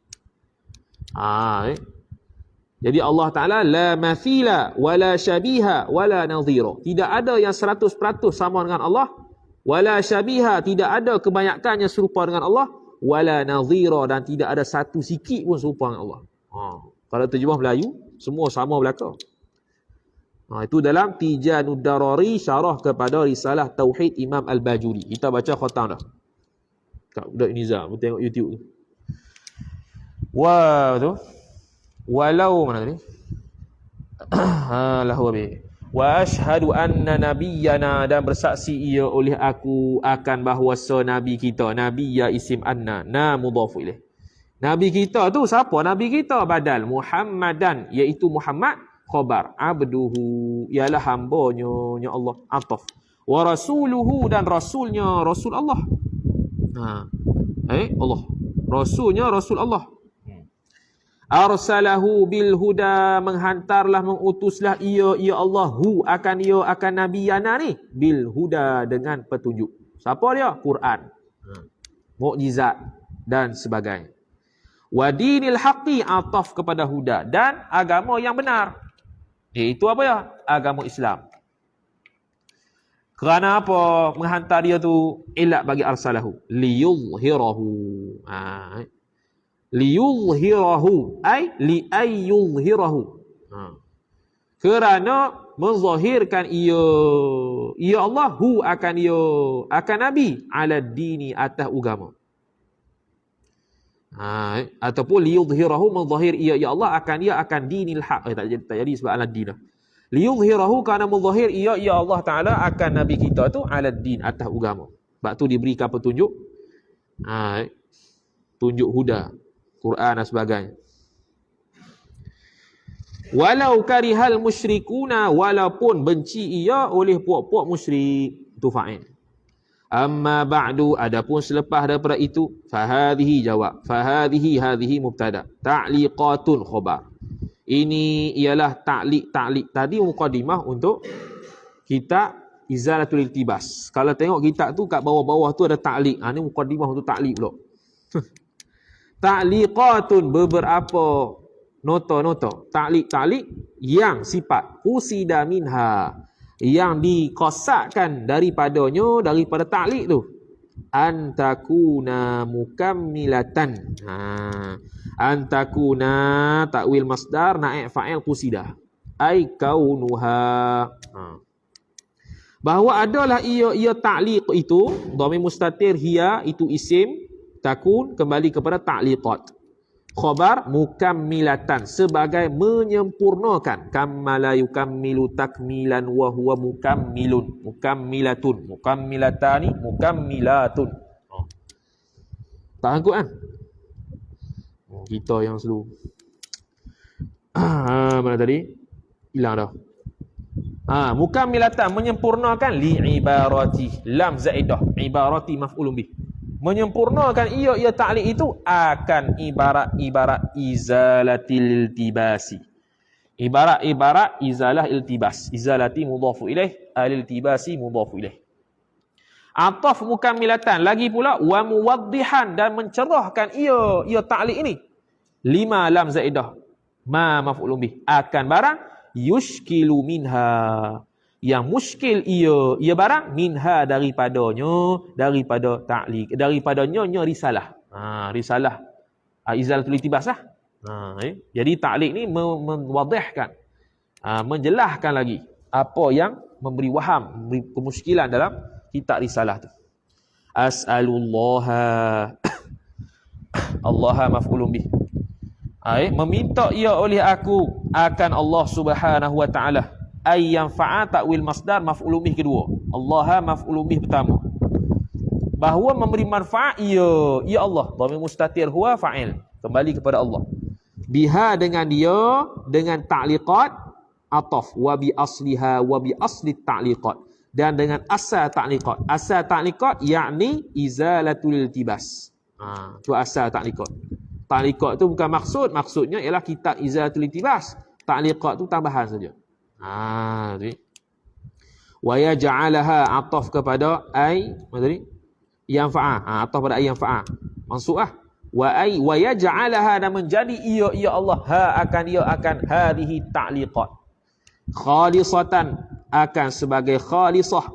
Jadi Allah Ta'ala la mathila wala syabiha wala nadhira. Tidak ada yang 100% sama dengan Allah, wala syabiha, tidak ada kebanyakannya serupa dengan Allah, wala nadhira, dan tidak ada satu sikit pun serupa dengan Allah. Kalau terjemah Melayu, semua sama belaka. Itu dalam Tijanud Darari, syarah kepada risalah Tauhid Imam Al-Bajuri. Kita baca khatam dah. Kat budak Nizam, tengok YouTube tu. Wah tu. Walau mana tadi? Lahu habis. Wa ashhadu anna nabiyyana, dan bersaksi ia oleh aku akan bahawasa nabi kita. Nabi ya isim anna, na mudhafu ilaih. Nabi kita tu siapa? Nabi kita badal Muhammadan, iaitu Muhammad, khabar abduhu, ialah hambanya Allah, ataf. Wa rasuluhu, dan rasulnya Rasul Allah. Allah. Rasulnya Rasul Allah. Arsalahu bil huda, menghantarlah, mengutuslah ia Allah akan Nabi Yana ni bil huda, dengan petunjuk. Siapa dia? Quran, mukjizat dan sebagainya. Wa dinil haqqi, ataf kepada huda, dan agama yang benar, iaitu apa ya? Agama Islam. Kerana apa menghantar dia tu? Ilat bagi arsalahu liyuzhirahu. Liyuzhirahu ay li ayyuzhirahu. Kerana menzahirkan ia Allah akan Nabi ala dini, atas agama. Ataupun liyuzhirahu, menzahir ia Allah akan dinil haq. Tak jadi sebab ala din. Liyuzhirahu, kerana menzahir ia Allah Ta'ala akan Nabi kita tu ala din, atas agama. Sebab tu diberikan petunjuk. Tunjuk huda, Quran dan sebagainya. Walau karihal musyrikuna, walaupun benci ia oleh puak-puak musyrik. Itu fa'il. Amma ba'du, adapun selepas daripada itu, fahadhihi jawab. Hadhihi mubtada. Ta'liqatun khabar. Ini ialah ta'liq tadi muqaddimah untuk kitab Izalatul Iltibas. Kalau tengok kitab tu kat bawah-bawah tu ada ta'liq. Ni muqaddimah untuk ta'liq pula. Ta'liqatun, beberapa nota-nota. Ta'liq yang sifat usida minha, yang dikosakkan daripada ta'liq tu. Antakuna mukammilatan. Antakuna takwil masdar, naik fa'il qusida. Ai kaunuha. Bahawa adalah ia ta'liq itu, dhamir mustatir hiya, itu isim, takun kembali kepada ta'liqat. Khabar mukammilatan, sebagai menyempurnakan. Kammala yukammilu takmilan wa huwa mukammilun. Mukammilatun, mukammilatani, mukammilatun. Tak sangkut kan? Kita yang slow. Mana tadi? Hilang dah. Mukammilatan, menyempurnakan, li ibarati, lam zaidah, ibarati maf'ulun bih. Menyempurnakan ia ta'liq itu akan ibarat izalatil iltibasi. Ibarat izalah iltibas. Izalati mudhafu ilaih, al-iltibasi mudhafu ilaih. Ataf mukammilatan, lagi pula wa muwaddihan, dan mencerahkan ia ta'liq ini. Lima lam zaidah, ma maf'ulun bih, akan barang yushkilu minha, yang muskil ia barang, minha daripada ta'liq, daripadanya risalah. Risalah izalatul iltibas lah. Jadi ta'liq ni mewadihkan, menjelaskan lagi apa yang memberi waham, memberi kemuskilan dalam kitab risalah tu. As'alullaha Allah maf'ulun bih. Meminta ia oleh aku akan Allah Subhanahu wa taala. Ay yanfa'a ta'wil masdar maf'ulun bih kedua. Allah maf'ulun bih pertama. Bahawa memberi manfaat ya Allah. Dhamir mustatir huwa fa'il. Kembali kepada Allah. Biha dengan dia, dengan ta'liqat ataf wa bi asliha wa bi asli ta'liqat, dan dengan asal ta'liqat. Asal ta'liqat yakni izalatul iltibas. Tu asal ta'liqat. Ta'liqat tu bukan maksudnya ialah kitab izalatul iltibas. Ta'liqat tu tambahan saja. Wa yaj'alaha ataf kepada ai tadi yang fa'a, ataf pada ai yang fa'a. Maksudlah wa yaj'alaha, dan menjadi ia Allah akan hadhihi ta'liqat khalisatan, akan sebagai khalisah,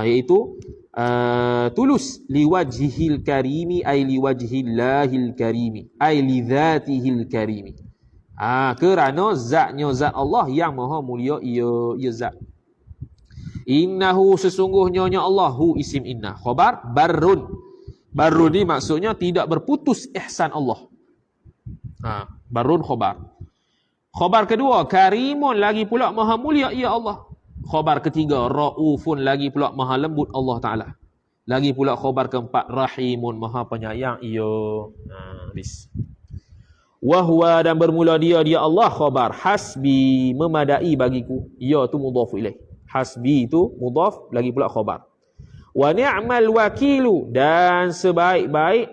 iaitu tulus, liwajhil karimi, ay liwajhillahil karimi, ay lidzatihil karimi, kerana zatnya zat Allah yang maha mulia, ia zat. Innahu, sesungguhnya Allah, hu isim inna, khabar barrun. Barrun ni maksudnya tidak berputus ihsan Allah. Barrun khabar. Khabar kedua, karimun, lagi pula maha mulia ia Allah. Khabar ketiga, raufun, lagi pula maha lembut Allah Ta'ala. Lagi pula khabar keempat, rahimun, maha penyayang ia. Wahwa, dan bermula dia Allah, khabar hasbi, memadai bagiku. Ia tu mudhaf ilaih. Hasbi itu mudhaf, lagi pula khabar. Wa ni'mal wakilu, dan sebaik-baik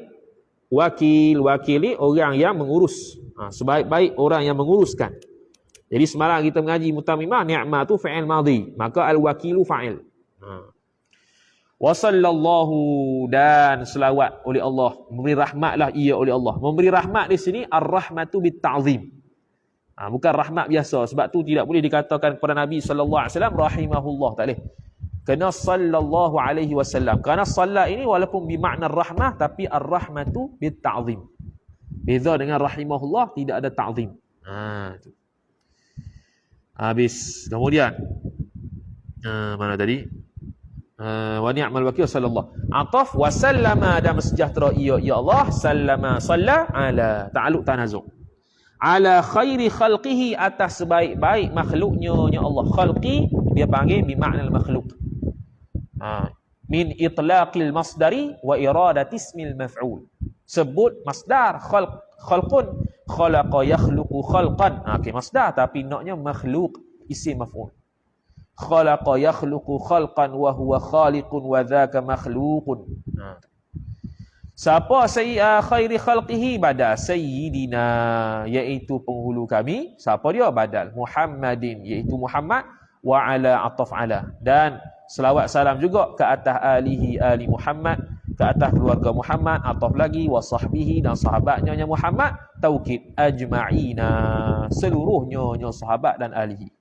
wakil ni orang yang mengurus. Sebaik-baik orang yang menguruskan. Jadi semalam kita mengaji mutamimah, ni'mah tu fi'il madhi, maka al-wakilu fa'il. Wa sallallahu, dan selawat oleh Allah, memberi rahmatlah ia oleh Allah. Memberi rahmat di sini ar-rahmatu bit-ta'zim. Bukan rahmat biasa, sebab tu tidak boleh dikatakan kepada Nabi sallallahu alaihi wasallam rahimahullah, tak boleh. Kena sallallahu alaihi wasallam. Kerana salat ini walaupun bermakna rahmah, tapi ar-rahmatu bit-ta'zim. Beza dengan rahimahullah, tidak ada ta'zim. Habis. Kemudian mana tadi? Wa ni'mal wakil sallallahu. Ataf wa sallama, dan bersejahtera ia Allah, sallama salla ala, ta'alluq tanazu'. Ala khairi khalqihi, atas sebaik-baik makhluknya Allah. Khalqi dia panggil bimakna makhluk. Min itlaqil masdari wa iradati ismil maf'ul. Sebut masdar khalqun, khalaqa yakhluqu khalqan. Okey, masdar tapi naknya makhluk, isim maf'ul. Khalaqa yakhluqu khalqan wa huwa khaliqun wa dzaka makhluqun. Siapa khairi khalqihi, badal sayyidina, iaitu penghulu kami. Siapa dia? Badal Muhammadin, iaitu Muhammad. Wa ala ataf ala, dan selawat salam juga ke atas ali Muhammad, ke atas keluarga Muhammad. Ataf lagi wa sahbihi, dan sahabatnya Muhammad. Taukid ajma'ina, seluruhnya sahabat dan alihi.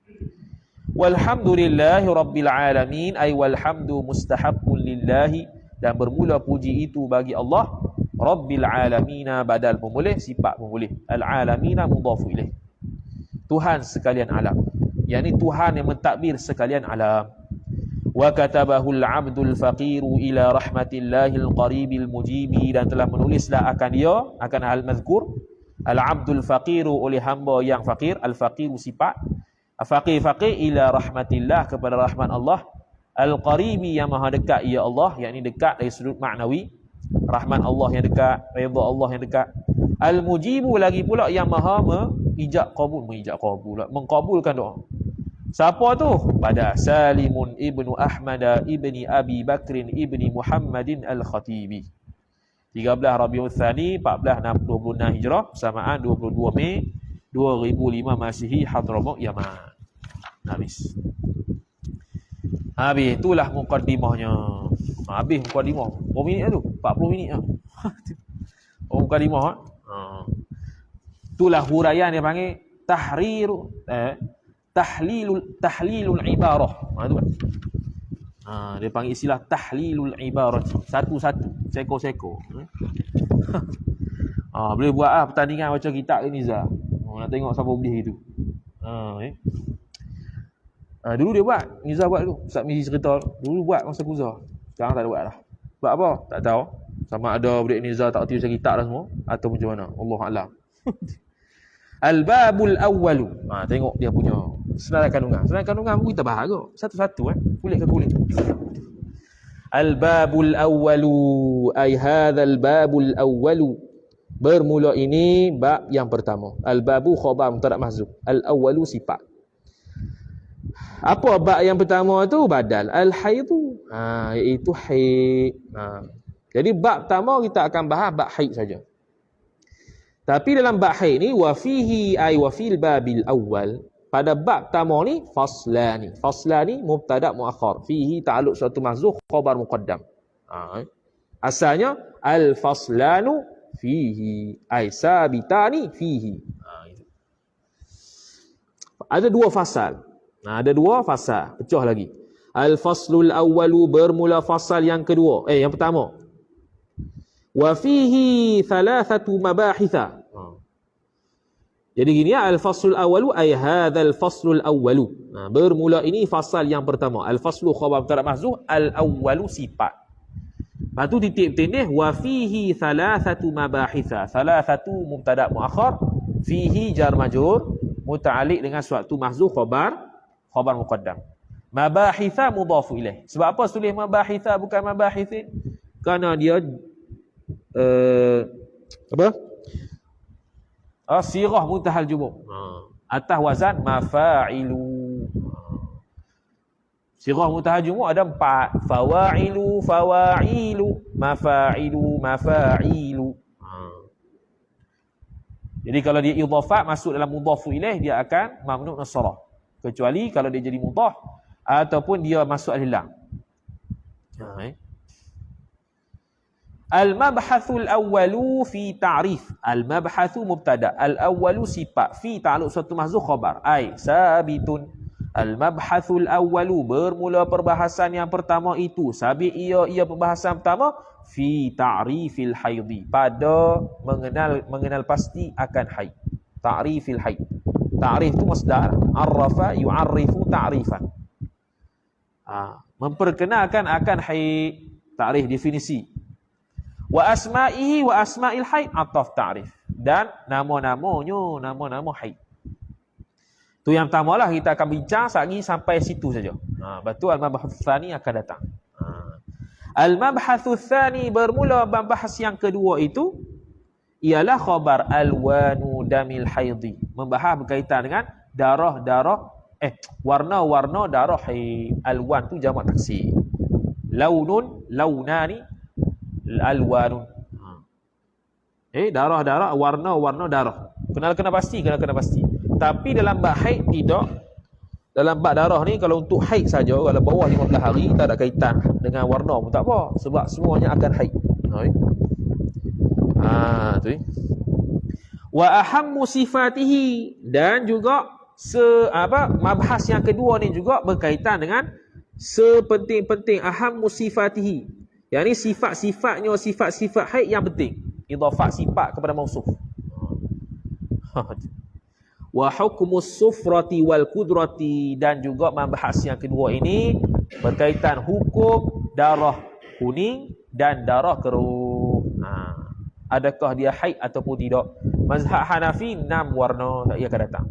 Walhamdulillahi rabbil alamin, ay walhamdu mustahabbun lillahi, dan bermula puji itu bagi Allah. Rabbil alamina, badal pemulih, sifat pemulih. Al-alamina mudhafu ilaih, Tuhan sekalian alam, yakni Tuhan yang mentadbir sekalian alam. Wa katabahul abdul faqiru ila rahmatillahil qaribil mujibi, dan telah menulislah akan dia, akan hal mazkur, al-abdul faqiru, oleh hamba yang fakir. Al-faqiru sifat, faqir ila rahmatillah, kepada rahmat Allah. Al-Qaribi, yang maha dekat ia Allah, yakni dekat dari sudut maknawi. Rahmat Allah yang dekat, redha Allah yang dekat. Al-Mujibu, lagi pula yang maha mengkabulkan doa. Siapa tu? Pada Salimun ibnu Ahmad ibni Abi Bakrin ibni Muhammadin al-Khatibi. 13 Rabiul Tsani 1426 Hijrah, bersamaan 22 Mei 2005 Masihi, Hadramaut, Yaman. Habis. Itulah mukaddimahnya. Habis mukaddimah. Berapa minit tu? 40 minit lah. Mukaddimah. Itulah huraian dia panggil tahlilul ibarah. Tu kan. Dia panggil istilah tahlilul ibarah. Satu-satu, seko-seko. Boleh buat pertandingan baca kitab ke Nizar. Nak tengok siapa boleh itu. Dulu dia buat, Nizar buat dulu. Ustaz Mizi cerita dulu buat masa kuliah. Sekarang tak ada buat dah. Sebab apa? Tak tahu. Sama ada budak Nizar tak erti baca kitab dah semua atau macam mana. Allah A'lam. Al-babul awwalu. Tengok dia punya senarai kandungan. Senarai kandungan pun kita bahas kot. Satu-satu kulit ke kulit. Al-babul awwalu ay hadzal babul awwalu. Bermula ini bab yang pertama. Al-babu khabar mubtada' mahzuf. Al-awwalu sifat. Apa bab yang pertama tu? Badal al-haidu. Iaitu haid. Jadi bab pertama kita akan bahas bab haid saja. Tapi dalam bab haid ni wa fihi ay wa fil babil awwal, pada bab pertama ni faslani. Faslani mubtada' muakhar. Fihi ta'alluq suatu mahzuf khabar muqaddam. Asalnya al faslanu fihi ay sabitani fihi. Ada dua fasal. Ada dua fasal. Pecah lagi. Al faslul awwalu, bermula fasal yang kedua. Yang pertama. Wa fihi thalathatu mabahitha. Jadi gini ya, al-faslul awwalu ay hadzal faslul awwalu. Bermula ini fasal yang pertama. Al-faslu khabar mubtada' mahzuf, al-awwalu sifat. Lepas tu titik tindih wa fihi thalathatu mabahitha. Thalathatu mubtada' muakhar, fihi jar majrur muta'alliq dengan suatu mahzuf khabar muqaddam. Mabahitha mudhafu ilaih. Sebab apa tulis mabahitha bukan mabahithin? Kerana dia sirah muntahal jumuk. Atas wazan mafa'ilu. Sirah muntahal jumuk ada 4. Fawa'ilu, fawa'ilu, mafa'ilu, mafa'ilu. Jadi kalau dia idhafat masuk dalam mudhafu ilaih, dia akan mamnu' nasrah. Kecuali kalau dia jadi mudhaf ataupun dia masuk al-lam. Al-mabhathul awwalu fi ta'rif. Al-mabhathu mubtada'. Al-awwalu sifat. Fi ta'alluq suatu mahzuf khabar. Ay sabitun. Al-mabhathul awwalu, bermula perbahasan yang pertama itu. Sabit ia perbahasan pertama. Fi ta'rifil haidhi. Pada mengenal pasti akan haid. Ta'rifil haid. Ta'rif itu masdar. Arrafa yu'arrifu ta'rifan. Memperkenalkan akan haid. Ta'rif definisi. Wa asma'ihi wa asma'il haid ataf ta'rif. Dan nama-nama haid. Tu yang pertamalah kita akan bincang sampai situ saja. Betul al-mabhath tsani akan datang. Al-mabhath tsani, bermula bahas yang kedua itu ialah khabar alwanu damil haidhi. Membahas berkaitan dengan warna-warna darah haid. Alwan tu jamak taksir. Launun, launani, alwanun. Darah-darah, warna-warna darah. Kena pasti. Tapi dalam bab haid tidak. Dalam bab darah ni kalau untuk haid saja, kalau bawah 15 hari tak ada kaitan dengan warna pun tak apa, sebab semuanya akan haid. Tu. Wa ahammu sifatihi, dan juga mabhas yang kedua ni juga berkaitan dengan sepenting-penting ahammu sifatihi. Yang ni sifat-sifatnya, sifat-sifat haid yang penting. Idhafat sifat kepada mausuf. Wa hukmus sufrati wal kudrati, dan juga membahas yang kedua ini berkaitan hukum darah kuning dan darah keruh. Adakah dia haid ataupun tidak? Mazhab Hanafi 6 warna ia akan datang.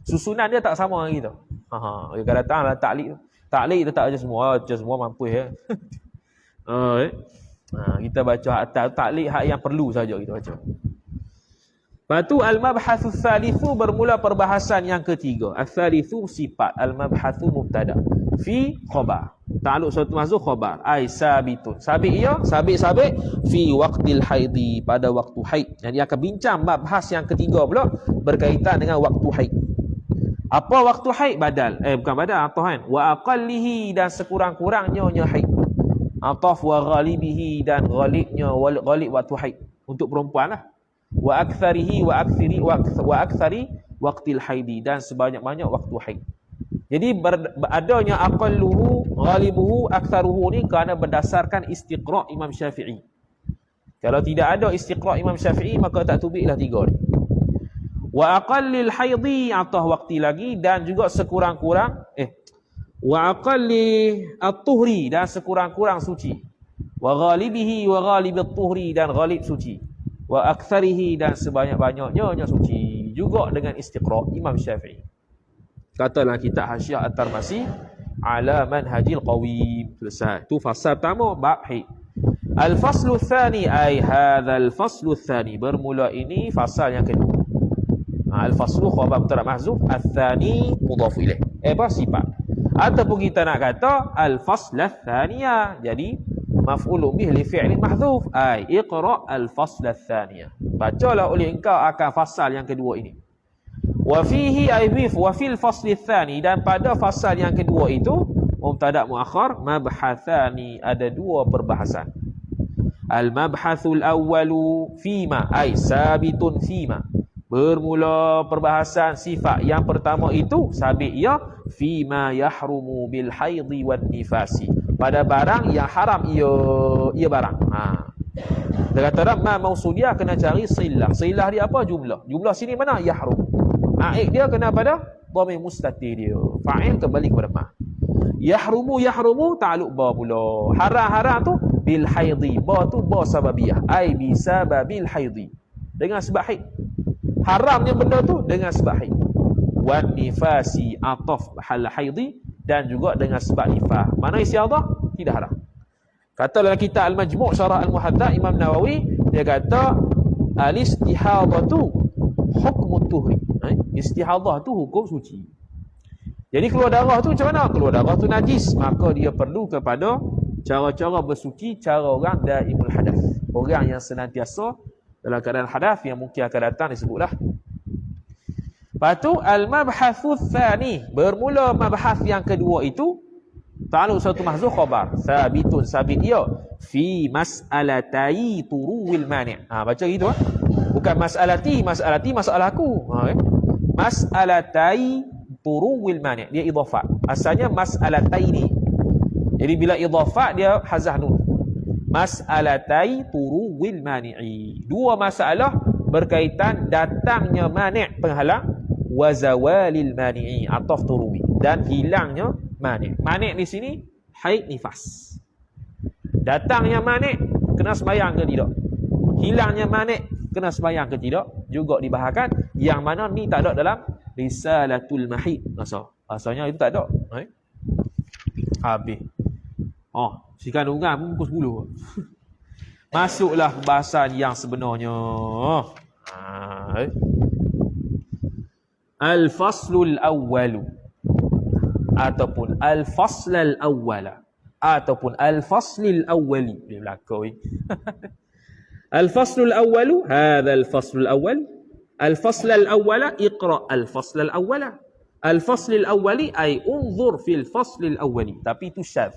Susunan dia tak sama gitu. Ia akan datang dalam taklid tu tak aja semua mampu ya. Kita baca taklid hak yang perlu saja kita baca. Lepas tu al-mabhathu tsalitsu, bermula perbahasan yang ketiga. Al-tsalitsu sifat, al-mabhathu mubtada. Fi khabar. Ta'alluq suatu mahzuf khabar. Ai sabitun. Sabit fi waqtil haidhi, pada waktu haid. Jadi akan bincang bahas yang ketiga pula berkaitan dengan waktu haid. Apa waktu haid? Badal. Bukan badal, apa kan? Wa aqallihi, dan sekurang-kurangnya haid. Ataf wa ghalibihi, dan ghalibnya ghalib waktu haid. Untuk perempuan lah. Wa aktsarihi wa aktsari waqtil haidi, dan sebanyak-banyak waktu haid. Jadi adanya aqalluhu, ghalibuhu, aktsaruhu ni kerana berdasarkan istiqra' Imam Syafi'i. Kalau tidak ada istiqra' Imam Syafi'i, maka tak tubiklah 3 ni. Wa aqallil haidhi, atau waktu lagi, dan juga sekurang-kurang wa aqalli at-tuhri, dan sekurang-kurang suci. Wa ghalibihi wa ghalibit tuhri, dan ghalib suci. Wa aktsarihi, dan sebanyak-banyaknya suci. Juga dengan istiqra' Imam Syafi'i. Katalah kitab Hasyiah At-Tarmasi ala manhajil qawim. Selesai. Itu fasal pertama, bab haid. Al-faslu tsani, ay hadzal faslu tsani. Bermula ini fasal yang kedua. Al-faslu khabar mubtada mahzuf, ats-tsani mudhaf ilaih. Apa sifat? Ataupun kita nak kata al-fasla tsaniyah. Jadi maf'ulun bih li fi'lin mahzuf, ay iqra' al-fasla tsaniyah. Bacalah oleh engkau akan fasal yang kedua ini. Wa fihi ay wa fil fasli tsani, dan pada fasal yang kedua itu mubtada muakhar mabhathani, ada 2 perbahasan. Al-mabhathul awwalu fima, ay sabitun fima. Bermula perbahasan sifat yang pertama itu sabit ia fima yahrumu bil haidhi wan nifasi, pada barang yang haram ia barang. Dia kata ma mausuliah kena cari silah. Silah dia apa? Jumlah sini mana? Yahrum. Aid dia kena pada dhamir mustatir dia. Fa'il kembali kepada ma. Yahrumu ta'alluq ba pula. Haram tu bil haidhi. Ba tu ba sababiyah. Ai bi sababil haidhi. Dengan sebab haid. Haramnya benda tu dengan sebab haid. Wan nifasi, ataf hal haidhi, dan juga dengan sebab nifas. Mana istiadah? Tidak haram. Kata dalam kitab Al-Majmu' Syarah Al-Muhadzab, Imam Nawawi dia kata al-istihadatu hukmut tuhri. Istihadah tu hukum suci. Jadi keluar darah tu macam mana? Keluar darah tu najis, maka dia perlu kepada cara-cara bersuci cara orang daimul hadath. Orang yang senantiasa dalam keadaan hadath, yang mungkin akan datang disebutlah. Lepas tu al-mabhatsus tsani, bermula mabhath yang kedua itu ta'alluq satu mahzuf khabar sabitun, sabit ia fi mas'alatai turuwil mani'. Baca gitu bukan mas'alati masalah aku. Mas'alatai turuwil mani', dia idhafat. Asalnya mas'alataini. Jadi bila idhafat dia hazah nun. Mas'alatai turuwil mani'i, 2 masalah berkaitan datangnya mani', penghalang, wa zawalil mani'i, ataf turuwi, dan hilangnya mani'. Mani' di sini haid nifas. Datangnya mani' kena sembahyang ke tidak? Hilangnya mani' kena sembahyang ke tidak? Juga dibahagikan, yang mana ni tak ada dalam Risalatul Mahid. Asalnya itu tak ada. Habis. Si kandungan pun pukul 10. Masuklah pembahasan yang sebenarnya. Al-faslul awwalu, ataupun al-faslal awwala, ataupun al-faslil awwali. Dia belakang. Al-faslul awwalu, hadzal faslul awwal. Al-faslal awwala, iqra' al-faslal awwala. Al-faslil awwali ay unzur fil faslil awwali. Tapi itu syadz.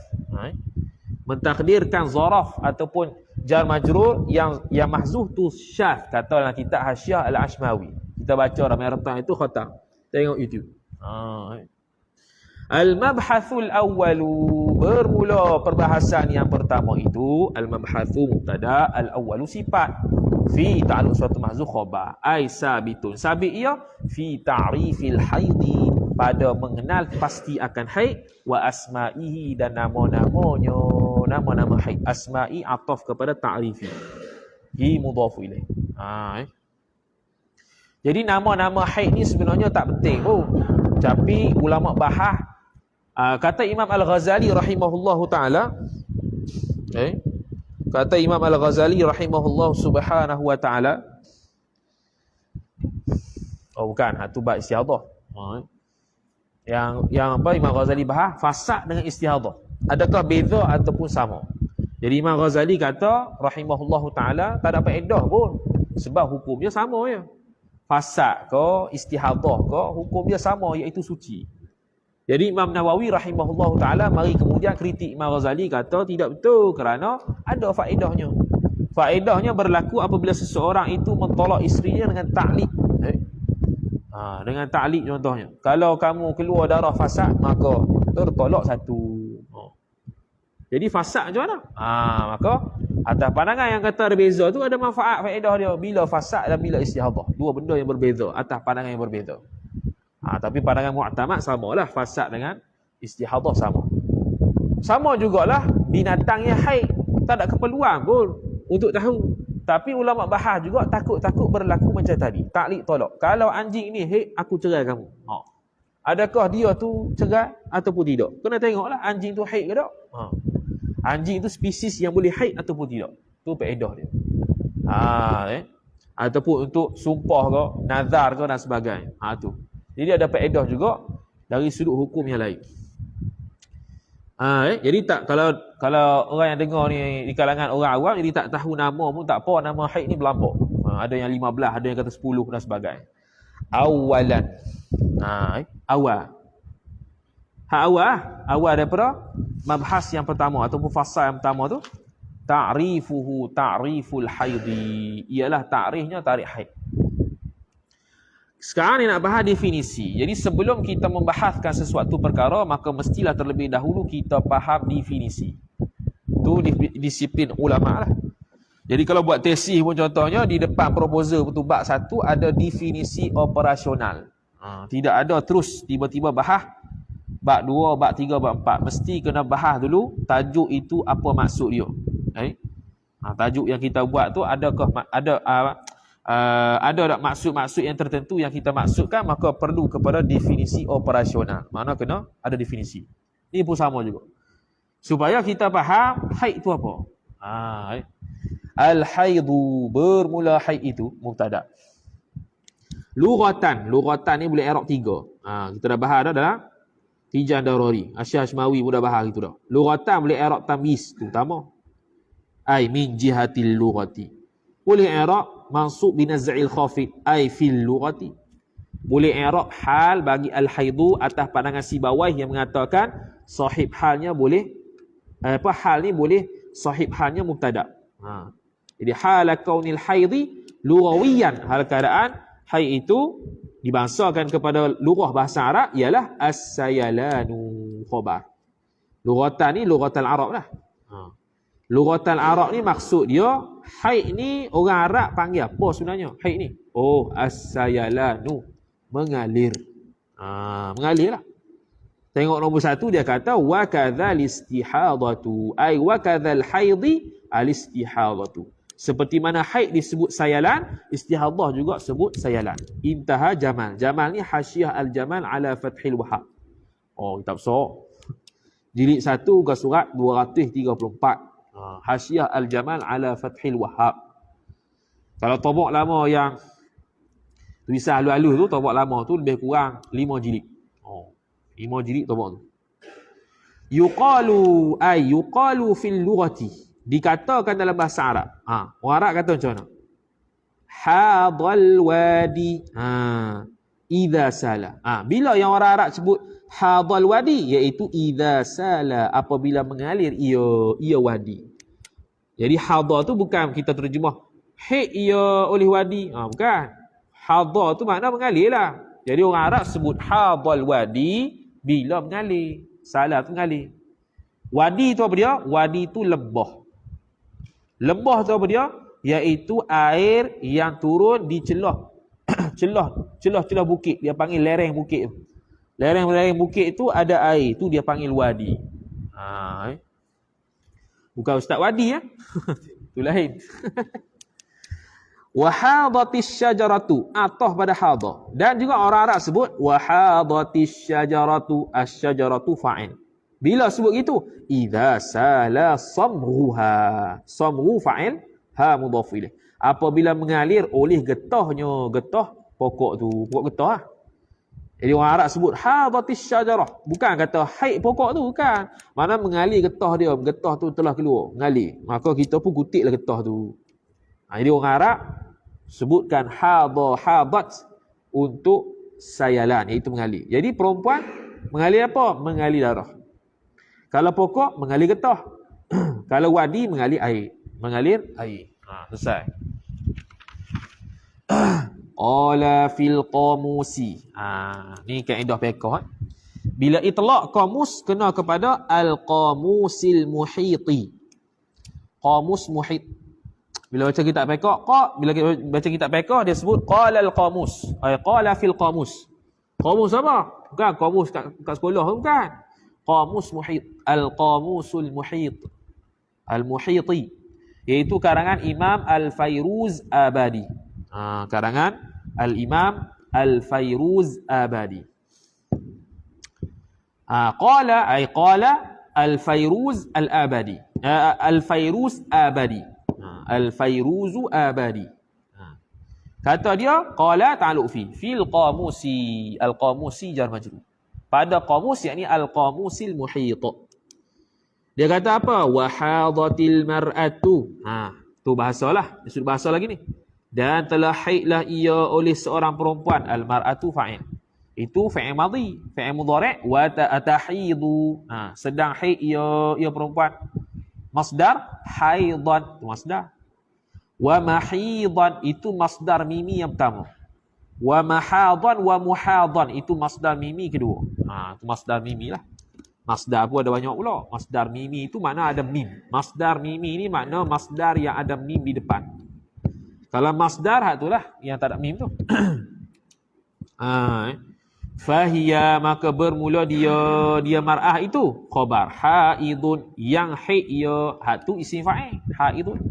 Mentakdirkan zaraf ataupun jar majrur yang mahzuf tu syadz. Kata dalam kitab Hasyiah Al-Ashmawi. Kita baca dalam merta itu khatam. Tengok YouTube. Al-mabhathul awwalu, bermula perbahasan yang pertama itu. Al-mabhathu mubtada, al-awwalu sifat. Fi ta'alluq suatu mahzuf khabar, ai sabitun, sabit ia fi ta'rifil haidhi, pada mengenal pasti akan haid, wa asma'ihi, dan nama-namanya, nama-nama haid. Asma'i ataf kepada ta'rifi, hi mudhafu ilaih. Jadi nama-nama haid ni sebenarnya tak penting pun, tapi ulama bahas. Kata Imam Al-Ghazali rahimahullahu taala, kata Imam Al-Ghazali rahimahullah subhanahu wa ta'ala, bukan, itu bab istihadah. Yang apa Imam Ghazali bahas fasad dengan istihadah, adakah beza ataupun sama? Jadi Imam Ghazali kata rahimahullah ta'ala, tak ada faedah pun, sebab hukumnya sama ya. Fasad ke istihadah ke, hukumnya sama, iaitu suci. Jadi Imam Nawawi rahimahullah ta'ala mari kemudian kritik Imam Ghazali, kata tidak betul, kerana ada faedahnya. Faedahnya berlaku apabila seseorang itu mentolak isterinya dengan ta'liq. Dengan ta'liq contohnya, kalau kamu keluar darah fasad, maka tertolak satu. Jadi fasad macam mana? Maka Atas pandangan yang kata ada beza tu ada manfaat faedah dia bila fasad dan bila istihadah. Dua benda yang berbeza atas pandangan yang berbeza. Tapi pandangan mu'tamad samalah fasad dengan istihadah sama. Sama jugalah binatang yang haid tak ada keperluan pun untuk tahu. Tapi ulama bahas juga takut-takut berlaku macam tadi. Taklid tolak. Kalau anjing ni haid aku cerai kamu. Adakah dia tu cerai ataupun tidak? Kena tengoklah anjing tu haid ke tak? Anjing tu spesies yang boleh haid ataupun tidak. Tu faedah dia. Ataupun untuk sumpah ke, nazar ke dan sebagainya. Tu. Jadi ada faedah juga dari sudut hukum yang lain. Jadi tak kalau orang yang dengar ni di kalangan orang awam jadi tak tahu nama pun tak apa, nama haid ni berlampau. Ada yang 15, ada yang kata 10 dan sebagainya. Awalan. Awal. Awal daripada mabhas yang pertama ataupun fasal yang pertama tu ta'riful haidi, ialah ta'rifnya tarikh haid. Sekarang ni nak bahas definisi. Jadi sebelum kita membahaskan sesuatu perkara, maka mestilah terlebih dahulu kita faham definisi. Itu disiplin ulama lah. Jadi kalau buat tesis pun contohnya, di depan proposal tu bab 1 ada definisi operasional. Tidak ada terus tiba-tiba bahas bab 2, bab 3, bab 4. Mesti kena bahas dulu tajuk itu apa maksud dia. Tajuk yang kita buat tu adakah ada tak maksud-maksud yang tertentu yang kita maksudkan, maka perlu kepada definisi operasional. Mana kena ada definisi. Ini pun sama juga. Supaya kita faham haid itu apa. Al-haidu, bermula haid itu mubtada. Lughatan ni boleh i'rab 3. Kita dah bahas dah dalam Tijan Darari. Asy-Syamawi pun dah bahas gitu dah. Lughatan boleh i'rab tamyiz, terutama. Ai min jihatil lughati. Boleh i'rab mansub binaz'il khafid ai fil lughati. Boleh i'rab hal bagi al-haidu atas pandangan si bawah yang mengatakan sahib halnya boleh hal ni boleh sahib halnya mubtada. Jadi hal kaunil haidi lughawiyan, hal keadaan haid itu dibangsakan kepada lughah bahasa Arab ialah as-sayalanu khabar. Lughatan ni lughatul Arab lah. Lughatul Arab ni maksud dia haid ni orang Arab panggil apa sebenarnya? Haid ni. As-sayalanu, mengalir. Mengalir lah. Tengok nombor 1 dia kata wa kadzal istihadatu ay wa kadzal haidi al-istihadatu. Seperti mana haid disebut sayalan, istihadah juga sebut sayalan. Intaha Jamal. Jamal ni hasyiah al-Jamal ala fathil wahab. Kitab so. Jilid 1 ke surat 234. Hasyiah al-Jamal ala fathil wahab. Kalau tabak lama yang tulisan halus-halus tu, tabak lama tu lebih kurang 5 jilid. 5 jilid tabak tu. Yuqalu fil lughati. Dikatakan dalam bahasa Arab. Orang Arab kata macam mana? Hadal wadi. Idza sala. Bila yang orang Arab sebut hadal wadi, iaitu idza sala, apabila mengalir ia wadi. Jadi hadal tu bukan kita terjemah haid ia oleh wadi. Bukan. Hadal tu makna mengalir lah. Jadi orang Arab sebut hadal wadi bila mengalir. Sala tu mengalir. Wadi tu apa dia? Wadi tu lembah. Lembah tu apa dia? Iaitu air yang turun di celah bukit. Dia panggil lereng bukit. Lereng bukit tu ada air. Tu dia panggil wadi. Bukan Ustaz Wadi ya. Itu lain. Wahadatis syajaratu, atah pada hadha. Dan juga orang Arab sebut wahadatis syajaratu, asy-syajaratu fa'il. Bila sebut gitu, idza sala samruha. Samru fa'il, ha mudhaf ilaih. Apabila mengalir oleh getah pokok tu, pokok getah lah. Jadi orang Arab sebut hadatis syajarah. Bukan kata haid pokok tu, bukan. Mana mengalir getah dia, getah tu telah keluar, mengalir. Maka kita pun kutiklah getah tu. Jadi orang Arab sebutkan hadat untuk sayalan, iaitu mengalir. Jadi perempuan mengalir apa? Mengalir darah. Kalau pokok mengalir getah. Kalau wadi mengalir air. Selesai. Ala fil qamusi. Ni kaedah fiqh. Bila itlaq qamus kena kepada al qamusil muhiti. Qamus muhit. Bila baca kitab fiqh, bila baca kitab fiqh dia sebut qala al-qamus. Qala fil qamus. Qamus apa? Bukan qamus kat sekolah, bukan. Qamus muhit. Al-qamusul muhit. Al-muhiti. Iaitu karangan Imam Al-Fairuz Abadi. Karangan Al-Imam Al-Fairuz Abadi. Qala Al-Fairuz Al-Abadi. Al-Fairuz Abadi. Al-Fairuzu Abadi. Kata dia qala ta'alluq fil qamusi. Al-qamusi jar majrur. Pada qamus yakni al-qamusil muhit. Dia kata apa? Wa hadatil mar'atu. Tu bahasalah. Dia sudah bahasa lagi ni. Dan telah haidlah ia oleh seorang perempuan. Al-mar'atu fa'il. Itu fa'il madhi, fa'il mudhari' wa tahidu. Sedang haid ia perempuan. Masdar haidan, itu masdar. Wa mahidan, itu masdar mimi yang pertama. Wa mahadan wa muhadan, itu masdar mimi kedua. Itu masdar mimi lah. Masdar pun ada banyak pula. Masdar mimi itu makna ada mim. Masdar mimi ni makna masdar yang ada mim di depan. Kalau masdar itulah yang tak ada mim tu. Fahiya, maka bermula dia mar'ah itu khabar haidun, yang haid ia, tu isim fa'il haidun.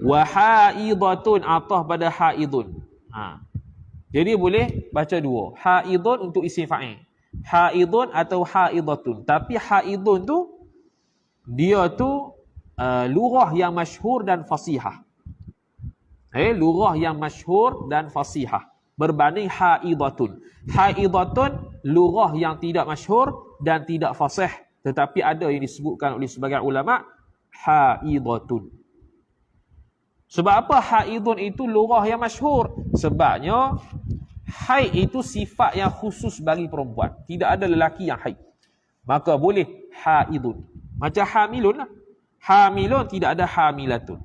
Wa haidatun, atah pada haidun. Jadi boleh baca dua, haidun untuk isim fa'il, haidun atau haidatun. Tapi haidun tu dia tu lurah yang masyhur dan fasihah. Lurah yang masyhur dan fasihah berbanding haidatun. Haidatun lurah yang tidak masyhur dan tidak fasih, tetapi ada yang disebutkan oleh sebagian ulama haidatun. Sebab apa haidun itu lurah yang masyhur? Sebabnya haid itu sifat yang khusus bagi perempuan. Tidak ada lelaki yang haid. Maka boleh haidun. Macam hamilun lah. Hamilun tidak ada hamilatun.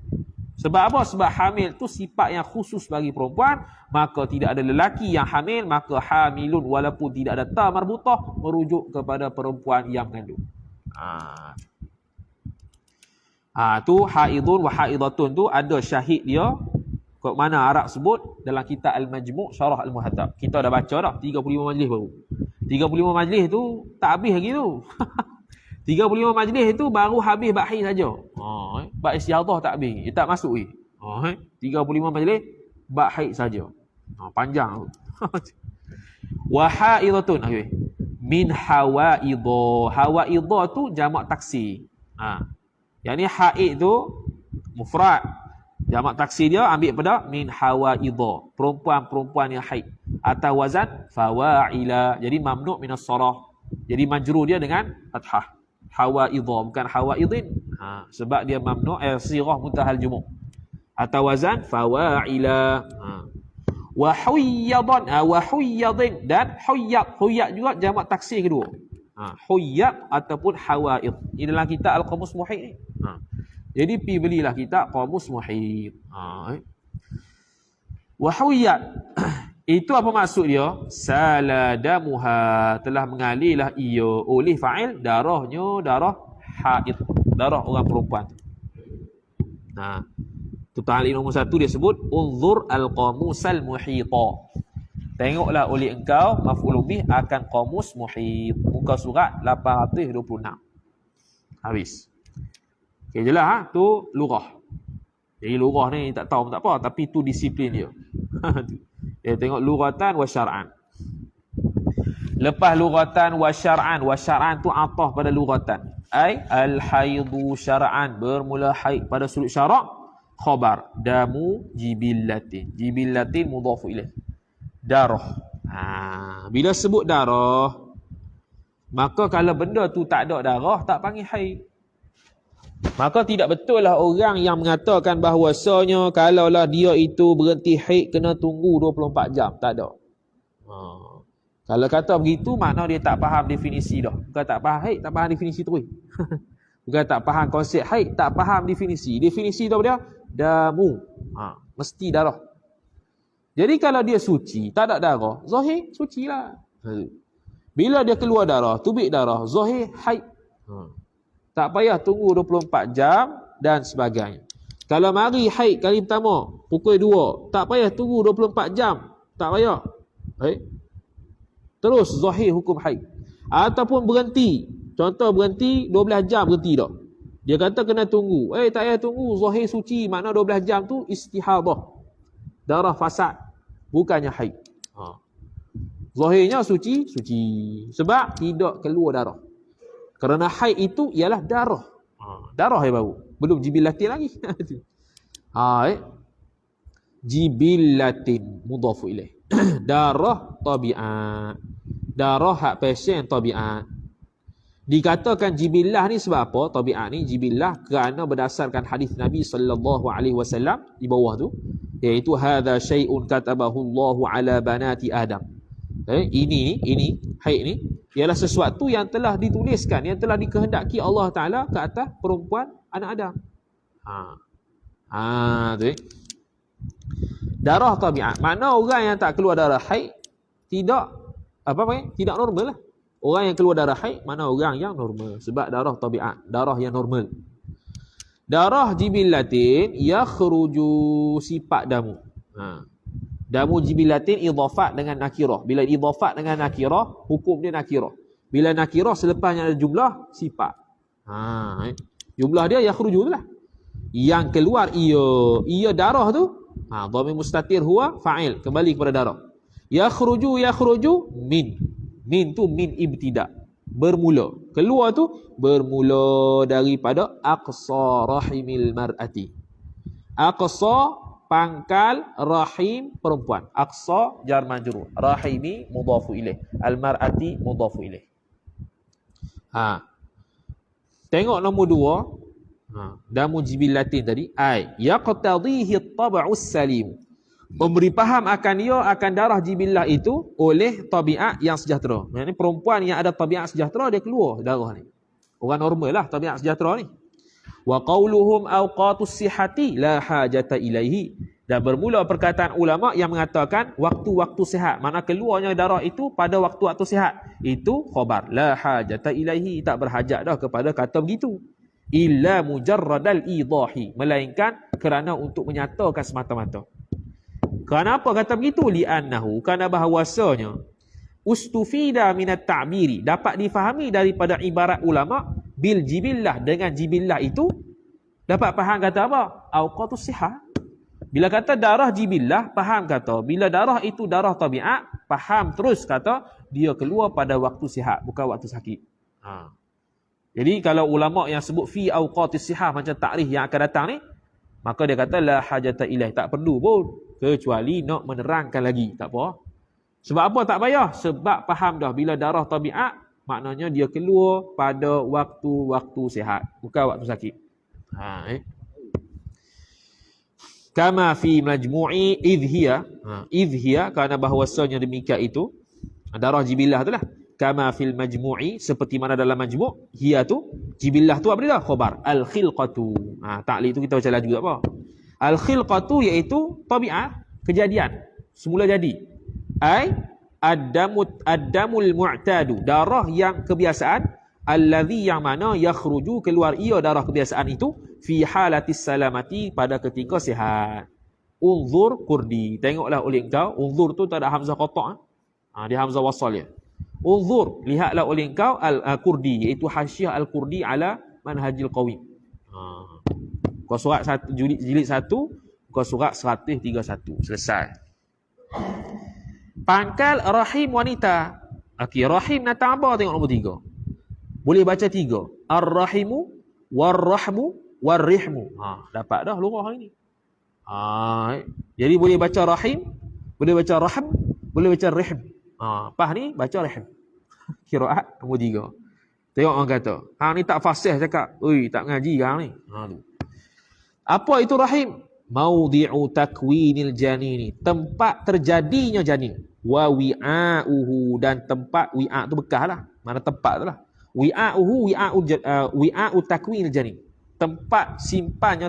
Sebab apa? Sebab hamil tu sifat yang khusus bagi perempuan, maka tidak ada lelaki yang hamil, maka hamilun walaupun tidak ada ta marbutah merujuk kepada perempuan yang mengandung. Tu haidun wa haidatun tu ada syahid dia. Kok mana Arab sebut dalam kitab Al-Majmu' Syarah Al-Muhaddab. Kita dah baca dah 35 majlis baru. 35 majlis tu tak habis lagi tu. 35 majlis itu baru habis bahis saja. Bab istiadah tak habis. Dia tak masuk 35 majlis bahis saja. Panjang tu. Wa haidatun. Min hawaidha. Hawaidha tu jamak taksir. Yang ni haid tu mufrad. Jamak taksir dia ambil pada min hawaidha. Perempuan-perempuan yang haid. Atau wazan fawaila. Jadi mamnu' minas sarah. Jadi majrur dia dengan fathah. Hawaidha, bukan hawaidin. Sebab dia mamnu' sirah muntahal jumu'. Atau wazan fawaila. Wa huyyadan, wa huyyadin, dan huyyad. Huyyad juga jamak taksir kedua. Huyyad ataupun hawaid. Ini dalam kitab Al-Qamus Muhit ni. Jadi pi belilah kitab Qamus Muhit. Wa huyyad. Itu apa maksud dia? Saladamuha, telah mengalirlah ia oleh fa'il darahnya darah haid, darah orang perempuan. Tu ta'lil nombor 1 dia sebut unzur al-qamusal muhita. Tengoklah oleh engkau maf'ul bih akan qamus muhit. Muka surat 826. Habis. Okey jelas tu lurah. Jadi lurah ni tak tahu tak apa, tapi tu disiplin dia. Dia tengok luratan wa syar'an. Lepas luratan wa syar'an tu atah pada luratan. Al-haidu syar'an, bermula haid pada sudut syarak. Khabar damu jibillatin. Jibillatin mudhafu ilaih. Darah. Bila sebut darah, maka kalau benda tu tak ada darah, tak panggil haid. Maka tidak betul lah orang yang mengatakan bahawasanya kalaulah dia itu berhenti haid kena tunggu 24 jam. Tak ada. Kalau kata begitu makna dia tak faham definisi dah. Bukan tak faham haid, tak faham definisi tu. Bukan tak faham konsep haid, tak faham definisi. Definisi tu apa dia? Damu. Mesti darah. Jadi kalau dia suci, tak ada darah, zahir sucilah. Bila dia keluar darah, tubik darah, zahir haid. Tak payah tunggu 24 jam dan sebagainya. Kalau mari haid kali pertama pukul 2, tak payah tunggu 24 jam, tak payah. Terus zahir hukum haid. Ataupun berhenti, contoh berhenti 12 jam berhenti tak. Dia kata kena tunggu. Tak payah tunggu, zahir suci, makna 12 jam tu istihadah, darah fasad, bukannya haid. Zahirnya suci sebab tidak keluar darah. Kerana haid itu ialah darah. Darah yang baru, belum jibilatin lagi. Jibilatin mudhafu ilaih. Darah tabiat. Darah hak pasien tabiat. Dikatakan jibillah ni sebab apa? Tabiat ni jibillah kerana berdasarkan hadis Nabi sallallahu alaihi wasallam di bawah tu, iaitu hadza syai'un katabahu Allahu ala banati Adam. Ini haid ni ialah sesuatu yang telah dituliskan, yang telah dikehendaki Allah Taala ke atas perempuan anak Adam. Tu. Darah tabiat. Makna orang yang tak keluar darah haid tidak tidak normal lah. Orang yang keluar darah haid mana orang yang normal. Sebab darah tabiat, darah yang normal. Darah jibilatin yakhruju sifat damu. Damu jibilatin idhafat dengan nakirah. Bila idhafat dengan nakirah, hukum dia nakirah. Bila nakirah selepasnya ada jumlah sifat. Jumlah dia yakhruju tu lah. Yang keluar ia darah tu, dhamir mustatir huwa fa'il, kembali kepada darah. Yakhruju min tu min ibtida, bermula. Keluar tu bermula daripada aqsa rahimil mar'ati. Aqsa pangkal rahim perempuan. Aqsa jar majrur, rahimi mudhafu ilaih, al mar'ati mudhafu ilaih. Tengok nombor 2. Damu jibilatin tadi yaqtadhihi at-tab'us salim. Memberi faham akan dia akan darah jibillah itu oleh tabiat yang sejahtera. Maksudnya perempuan yang ada tabiat sejahtera dia keluar darah ni. Orang normal lah tabiat sejahtera ni. Wa qauluhum awqatus sihhati la hajata ilaihi. Dan bermula perkataan ulama yang mengatakan waktu-waktu sihat, mana keluarnya darah itu pada waktu-waktu sihat. Itu khabar la hajata ilaihi, tak berhajat dah kepada kata begitu. Illa mujarradal idahi, melainkan kerana untuk menyatakan semata-mata. Kenapa kata begitu? Li'annahu, kerana bahawasanya ustufida minat ta'biri, dapat difahami daripada ibarat ulama bil jibillah, dengan jibillah itu dapat faham kata apa? Awqatus sihah. Bila kata darah jibillah, faham kata bila darah itu darah tabiat, faham terus kata dia keluar pada waktu sihat, bukan waktu sakit. Jadi kalau ulama yang sebut fi awqatis sihah macam takrif yang akan datang ni, maka dia kata la hajata ilaih, tak perlu pun kecuali nak menerangkan lagi, tak apa. Sebab apa tak payah? Sebab faham dah bila darah tabiat maknanya dia keluar pada waktu-waktu sihat, bukan waktu sakit. Kama fi majmu'i idhiya, kerana bahawasanya demikian itu darah jibillah itulah. Kama fil majmu'i, seperti mana dalam majmu', hiya tu jibillah tu apa dia? Khabar al khilqatu. Ta'li tu kita baca laju apa? Al khilqatu iaitu tabiat, kejadian, semula jadi. Ad-damul mu'tadu, darah yang kebiasaan, allazi yang mana yakhruju keluar ia darah kebiasaan itu fi halatis salamati, pada ketika sihat. Unzur kurdi, tengoklah oleh engkau. Unzur tu tak ada hamzah qata', dia hamzah wasal ya. Unzur, lihatlah oleh engkau al-kurdi, iaitu hasyiah al-kurdi ala manhajil qawim. Kau surat jilid 1, kau surat 131, selesai. Pangkal rahim wanita. Okey, rahim datang apa? Tengok nombor 3. Boleh baca 3. Ar-rahimu, war-rahmu, war-rihmu. Dapat dah lurah hari ni. Jadi boleh baca rahim, boleh baca rahm, boleh baca rihm. Pas ni baca rihm. Qiraat nombor 3. Tengok orang kata, hang ni tak fasih cakap. Oi, tak ngaji hang ni. Apa itu rahim? Maudhi'u takwinil janini, tempat terjadinya janin. Wa wi'a'uhu, dan tempat wi'a' tu bekas lah. Mana tempat tu lah. Wi'a'uhu wi'a'u takwinil janin, tempat simpannya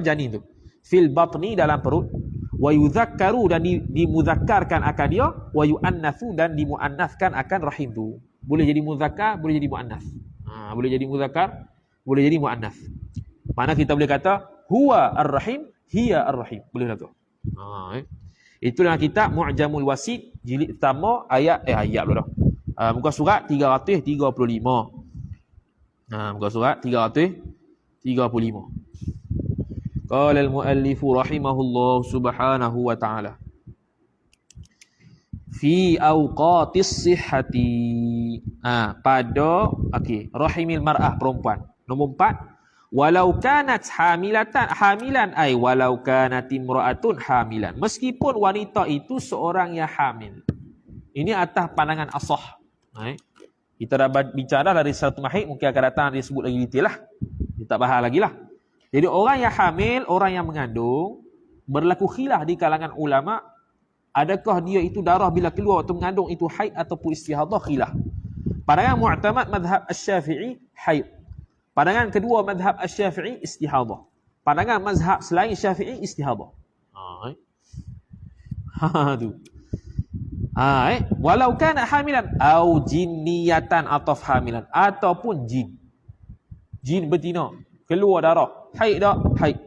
janin tu. Fil batni, dalam perut. Wa yudhakkaru, dan dimudhakkarkan akan dia. Wa yu'annathu, dan dimu'annafkan akan rahim tu. Boleh jadi mudzakkar, boleh jadi mu'annaf. Boleh jadi mudzakkar, boleh jadi mu'annaf. Mana kita boleh kata huwa ar-rahim, hiya ar-rahim. Boleh lah tu. Itulah kitab Mu'jamul Wasit jilid pertama ayat pula dah. Muka surat 335. Muka surat 335. Qala al-muallifu rahimahullah subhanahu wa ta'ala fi awqatis sihhati. Pada rahimil mar'ah, perempuan. Nombor 4, walau kanat hamilan ay walau kanat imra'atun hamilan, meskipun wanita itu seorang yang hamil. Ini atas pandangan asah. Kita dah bicara dari satu mahid, mungkin akan datang disebut lagi detail lah. Kita bahas lagi lah. Jadi orang yang hamil, orang yang mengandung, berlaku khilaf di kalangan ulama, adakah dia itu darah bila keluar waktu mengandung itu haid ataupun istihadah, khilaf. Pandangan mu'tamad madhab Asy-Syafi'i haid. Pandangan kedua madhab Asy-Syafi'i istihadah. Pandangan mazhab selain Syafi'i istihadah. Tu. Walau kana hamilan au jinniyatan atau hamilan, ataupun jin betina keluar darah, haid tak? Haid.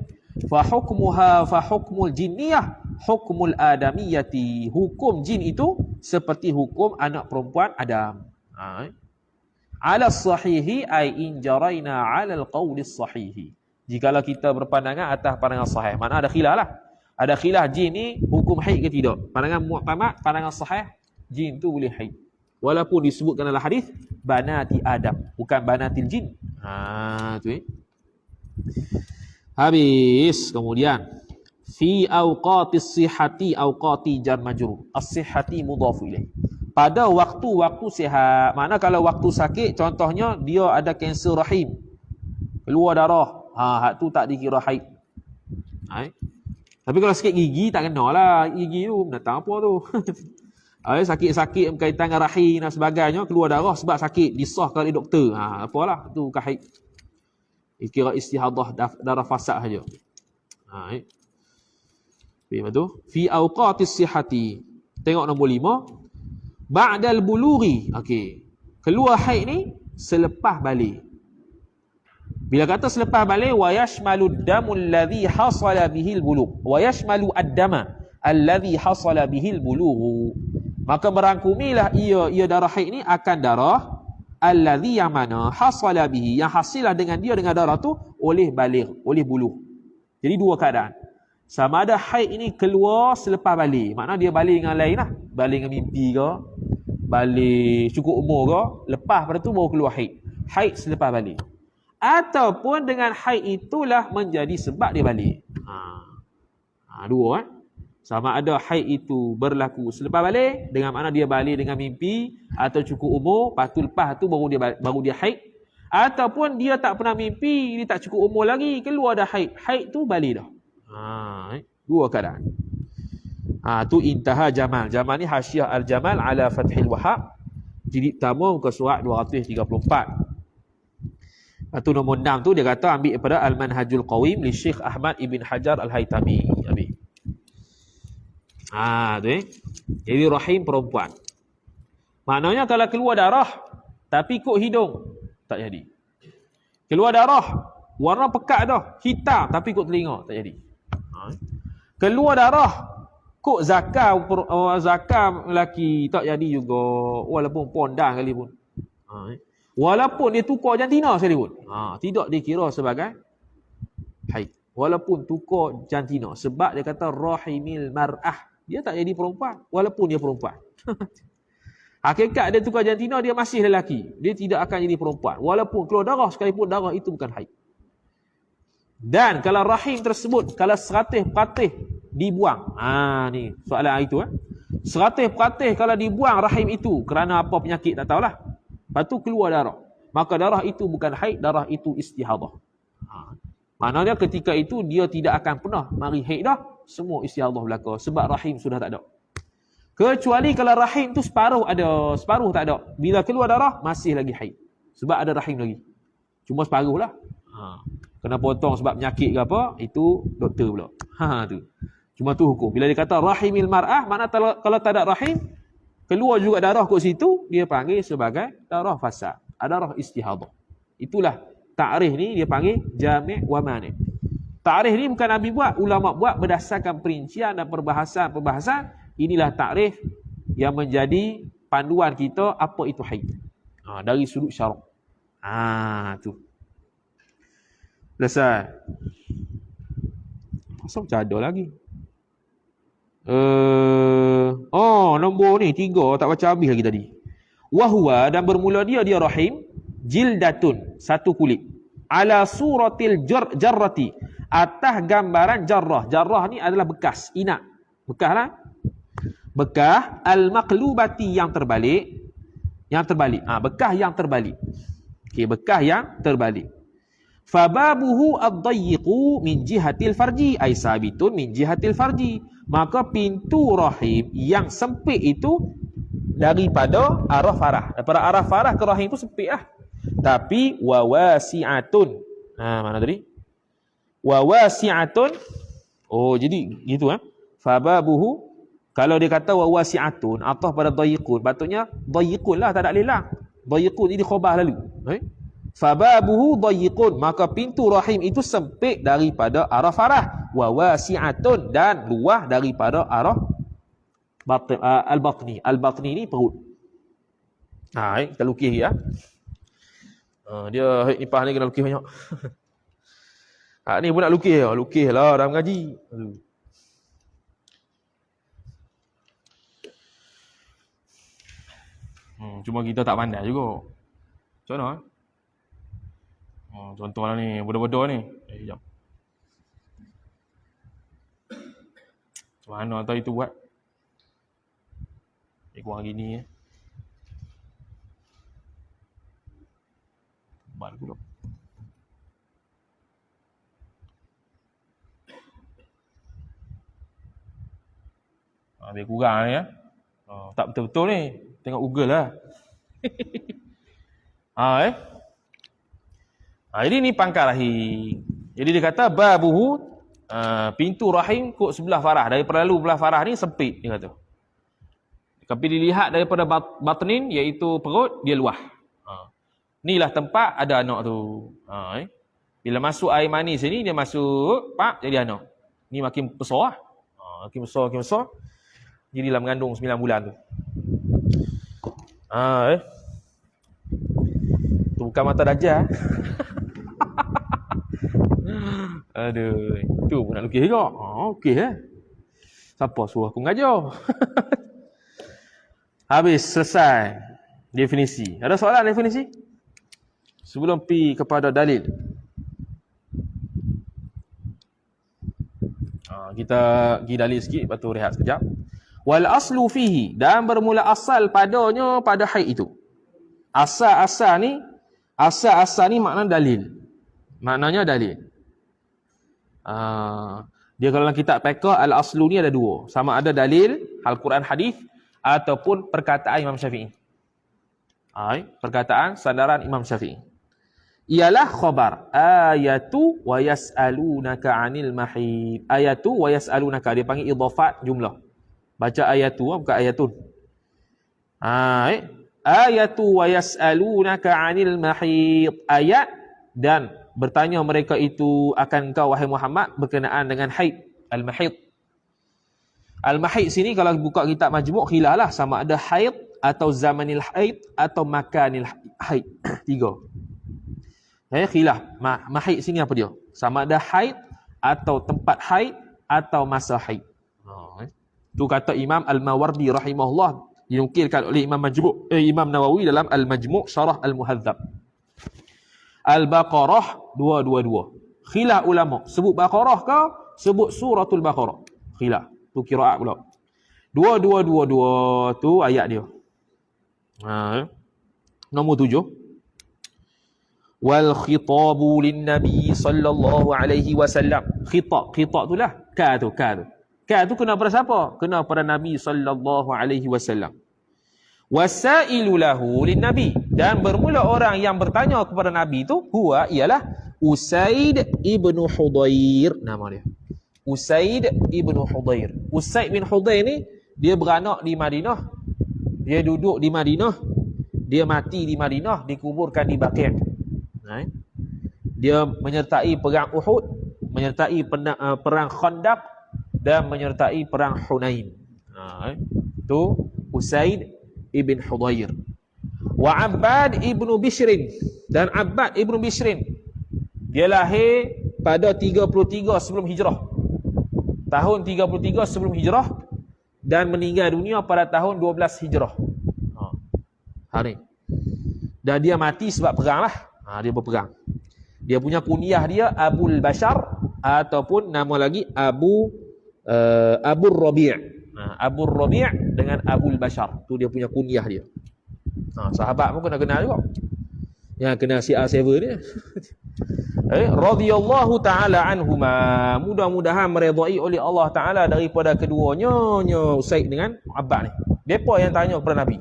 Fa hukmul jinniyah hukmul adamiyati, hukum jin itu seperti hukum anak perempuan Adam. Ala sahihi ay in jaraina ala alqaulis sahihi, jikalau kita berpandangan atas pandangan sahih. Mana ada khilaf lah. Ada khilaf jin ni hukum haid ke tidak. Pandangan mu'tamad, pandangan sahih, jin tu boleh haid. Walaupun disebutkan dalam hadis banati Adam, bukan banatil jin. Tu Habis. Kemudian fi awqatis sihhati, awqati jar majrur. As-sihhati mudhafu ilaih. Pada waktu-waktu sihat. Mana kalau waktu sakit, contohnya dia ada kanser rahim, keluar darah, hak tu tak dikira haid. Tapi kalau sakit gigi tak kena lah. Gigi tu datang apa tu? Sakit-sakit berkaitan dengan rahim dan sebagainya, keluar darah sebab sakit, disahkan oleh doktor, apalah tu bukan haid. Kira istihadah, darah fasad saja. Lepas tu fi awqatis sihhati. Tengok nombor 5. Ba'dal bulughi. Keluar haid ni selepas balik. Bila kata selepas balik, wa yashmalu ad-damu alladhi hasala bihil bulugh. Wa yashmalu ad-dama alladhi hasala bihil bulugh. Maka merangkumilah ia darah haid ni akan darah alladhi, yang mana hasala bihi, yang hasilah dengan dia, dengan darah tu oleh baligh, oleh bulugh. Jadi dua keadaan. Sama ada haid ini keluar selepas balik, makna dia balik dengan lain lah, balik dengan mimpi ke, balik cukup umur ke, lepas pada tu baru keluar haid. Haid selepas balik. Ataupun dengan haid itulah menjadi sebab dia balik. Dua. Sama ada haid itu berlaku selepas balik, dengan makna dia balik dengan mimpi atau cukup umur, lepas tu baru dia haid. Ataupun dia tak pernah mimpi, dia tak cukup umur lagi, keluar dah haid. Haid tu balik dah. Dua keadaan. Tu intaha Jamal. Jamal ni Hasyiah Al-Jamal ala Fathil Wahhab, jilid pertama muka surat 234. Itu nombor 6 tu dia kata ambil daripada Al-Manhajul Qawim li Syekh Ahmad Ibn Hajar Al-Haytami. Jadi rahim perempuan. Maknanya kalau keluar darah tapi ikut hidung, tak jadi. Keluar darah warna pekat dah, hitam tapi ikut telinga, tak jadi. Keluar darah kok zakar lelaki, tak jadi juga, walaupun pondan kali pun. Walaupun dia tukar jantina sekali pun, tidak dikira sebagai haid. Walaupun tukar jantina, sebab dia kata rahimil mar'ah, dia tak jadi perempuan walaupun dia perempuan. Hakikat dia tukar jantina, dia masih lelaki, dia tidak akan jadi perempuan walaupun keluar darah sekalipun darah itu bukan haid. Dan kalau rahim tersebut, kalau 100% dibuang, ni soalan itu 100% kalau dibuang rahim itu kerana apa penyakit tak tahulah, lepas tu keluar darah, maka darah itu bukan haid, darah itu istihadah. Maknanya ketika itu dia tidak akan pernah mari haid dah, semua istihadah belaka sebab rahim sudah tak ada. Kecuali kalau rahim tu separuh ada, separuh tak ada. Bila keluar darah masih lagi haid, sebab ada rahim lagi, cuma separuh lah. Kena potong sebab penyakit ke apa, itu doktor pula. Tu. Cuma tu hukum. Bila dia kata rahimil mar'ah, makna kalau tak ada rahim, keluar juga darah kat situ, dia panggil sebagai darah fasad, darah istihadah. Itulah Ta'rif ni dia panggil jami' wa mani'. Ta'rif ni bukan Nabi buat, ulama buat berdasarkan perincian dan perbahasan. Inilah ta'rif yang menjadi panduan kita apa itu haid. Dari sudut syarak. Tu. Selesai. Pasal macam ada lagi. Nombor ni 3 tak baca habis lagi tadi. Wahwa, dan bermula dia rahim, jildatun, satu kulit. Ala suratil jarrati, atas gambaran jarrah. Jarrah ni adalah bekas, inak. Bekas lah. Bekas al-maqlubati, yang terbalik. Bekas yang terbalik. Okey, bekas yang terbalik. Fababuhu ad-dayyiqu min jihatil farji, ay sabitun min jihatil farji. Maka pintu rahim yang sempit itu daripada arah farah. Daripada arah farah ke rahim itu sempit lah. Tapi wawasi'atun. Mana tadi? Wawasi'atun. Jadi gitu Fababuhu, kalau dia kata wawasi'atun atau pada dayyiqun, patutnya dayyiqun lah, tak ada alif lam. Dayyiqun ini khabar lalu. Fababuhu dayyiqun, maka pintu rahim itu sempit daripada arah farah. Wawasi'atun, dan luah daripada arah al-batni. Al-batni ni perut. Kita lukis ya. Dia nipah ni kena lukis banyak. Ni pun nak lukis. Lukis lah dalam ngaji. Cuma kita tak pandai juga. Macam mana? Contohlah ni, bodoh-bodoh ni. Sekejap. Macam mana tahu itu buat? Kurang gini Bal pula. Dia kurang ni tak betul-betul ni. Tengok Google lah. Jadi ni pangkal rahim. Jadi dia kata babuhu, pintu rahim kok sebelah farah. Daripada lalu belah farah ni sempit, dia kata. Tapi dilihat daripada batnin, iaitu perut, dia luah. Inilah tempat ada anak tu. Bila masuk air manis ni, dia masuk, jadi anak. Ni makin besar. Makin besar. Jadilah mengandung 9 bulan tu. Tu bukan mata dajjal. Aduh, tu pun nak lukis juga. Okey Siapa suruh aku mengajar? Habis, selesai definisi. Ada soalan definisi? Sebelum pi kepada dalil. Kita pergi dalil sikit, lepas tu rehat sekejap. Wal aslu fihi, dan bermula asal padanya pada haid itu. Asal-asal ni makna dalil. Maknanya dalil. Dia kalau dalam kitab fiqh, al-aslu ni ada dua. Sama ada dalil, Al-Quran hadis, ataupun perkataan Imam Syafi'i. Perkataan sandaran Imam Syafi'i. Ialah khabar. Ayatu wa yas'alunaka 'anil mahid. Ayatu wa yas'alunaka, dia panggil idhafat jumlah. Baca ayatu, bukan ayatun. Ayatu wa yas'alunaka 'anil mahid. Ayat, dan bertanya mereka itu akan engkau wahai Muhammad berkenaan dengan haid, al-mahid. Al-mahid sini kalau buka kitab majmu' khilaf lah, sama ada haid atau zamanil haid atau makanil haid. 3. Khilaf. Mahid sini apa dia? Sama ada haid atau tempat haid atau masa haid. Tu kata Imam Al-Mawardi rahimahullah, dinukilkan oleh Imam Nawawi dalam Al-Majmu' Syarah Al-Muhadzab. Al-Baqarah 222. Khilaf ulama, sebut Baqarah ke sebut suratul Baqarah? Khilaf. Tu qiraat pula. 2222 tu ayat dia. Nombor 7. Wal khitabu lin nabi sallallahu alaihi wasallam. Khitab tu lah. Ka tu. Ka tu kena pada siapa? Kena pada Nabi sallallahu alaihi wasallam. Wasailu lahu lin nabi, dan bermula orang yang bertanya kepada Nabi tu ialah Usaid ibnu Hudayr, nama dia. Usaid ibnu Hudayr. Usaid bin Hudayr ni dia beranak di Madinah. Dia duduk di Madinah. Dia mati di Madinah, dikuburkan di Baqi'. Dia menyertai perang Uhud, menyertai perang Khandaq dan menyertai perang Hunain. Itu Usaid ibn Hudayr. Wa Abbad ibnu Bishrin, dan Abbad ibnu Bishrin, dia lahir pada 33 sebelum hijrah. Tahun 33 sebelum hijrah dan meninggal dunia pada tahun 12 hijrah. Hari. Dan dia mati sebab perang lah. Dia berperang. Dia punya kunyah dia Abul Bashar ataupun nama lagi Abu Rabi'. Abu Rabi' dengan Abul Bashar. Tu dia punya kunyah dia. Sahabat pun kena kenal juga. Yang kena CR7 ni. Radhiyallahu ta'ala anhuma. Mudah-mudahan meredai oleh Allah Ta'ala daripada keduanya, Usaid dengan Abbad ni. Depa yang tanya kepada Nabi.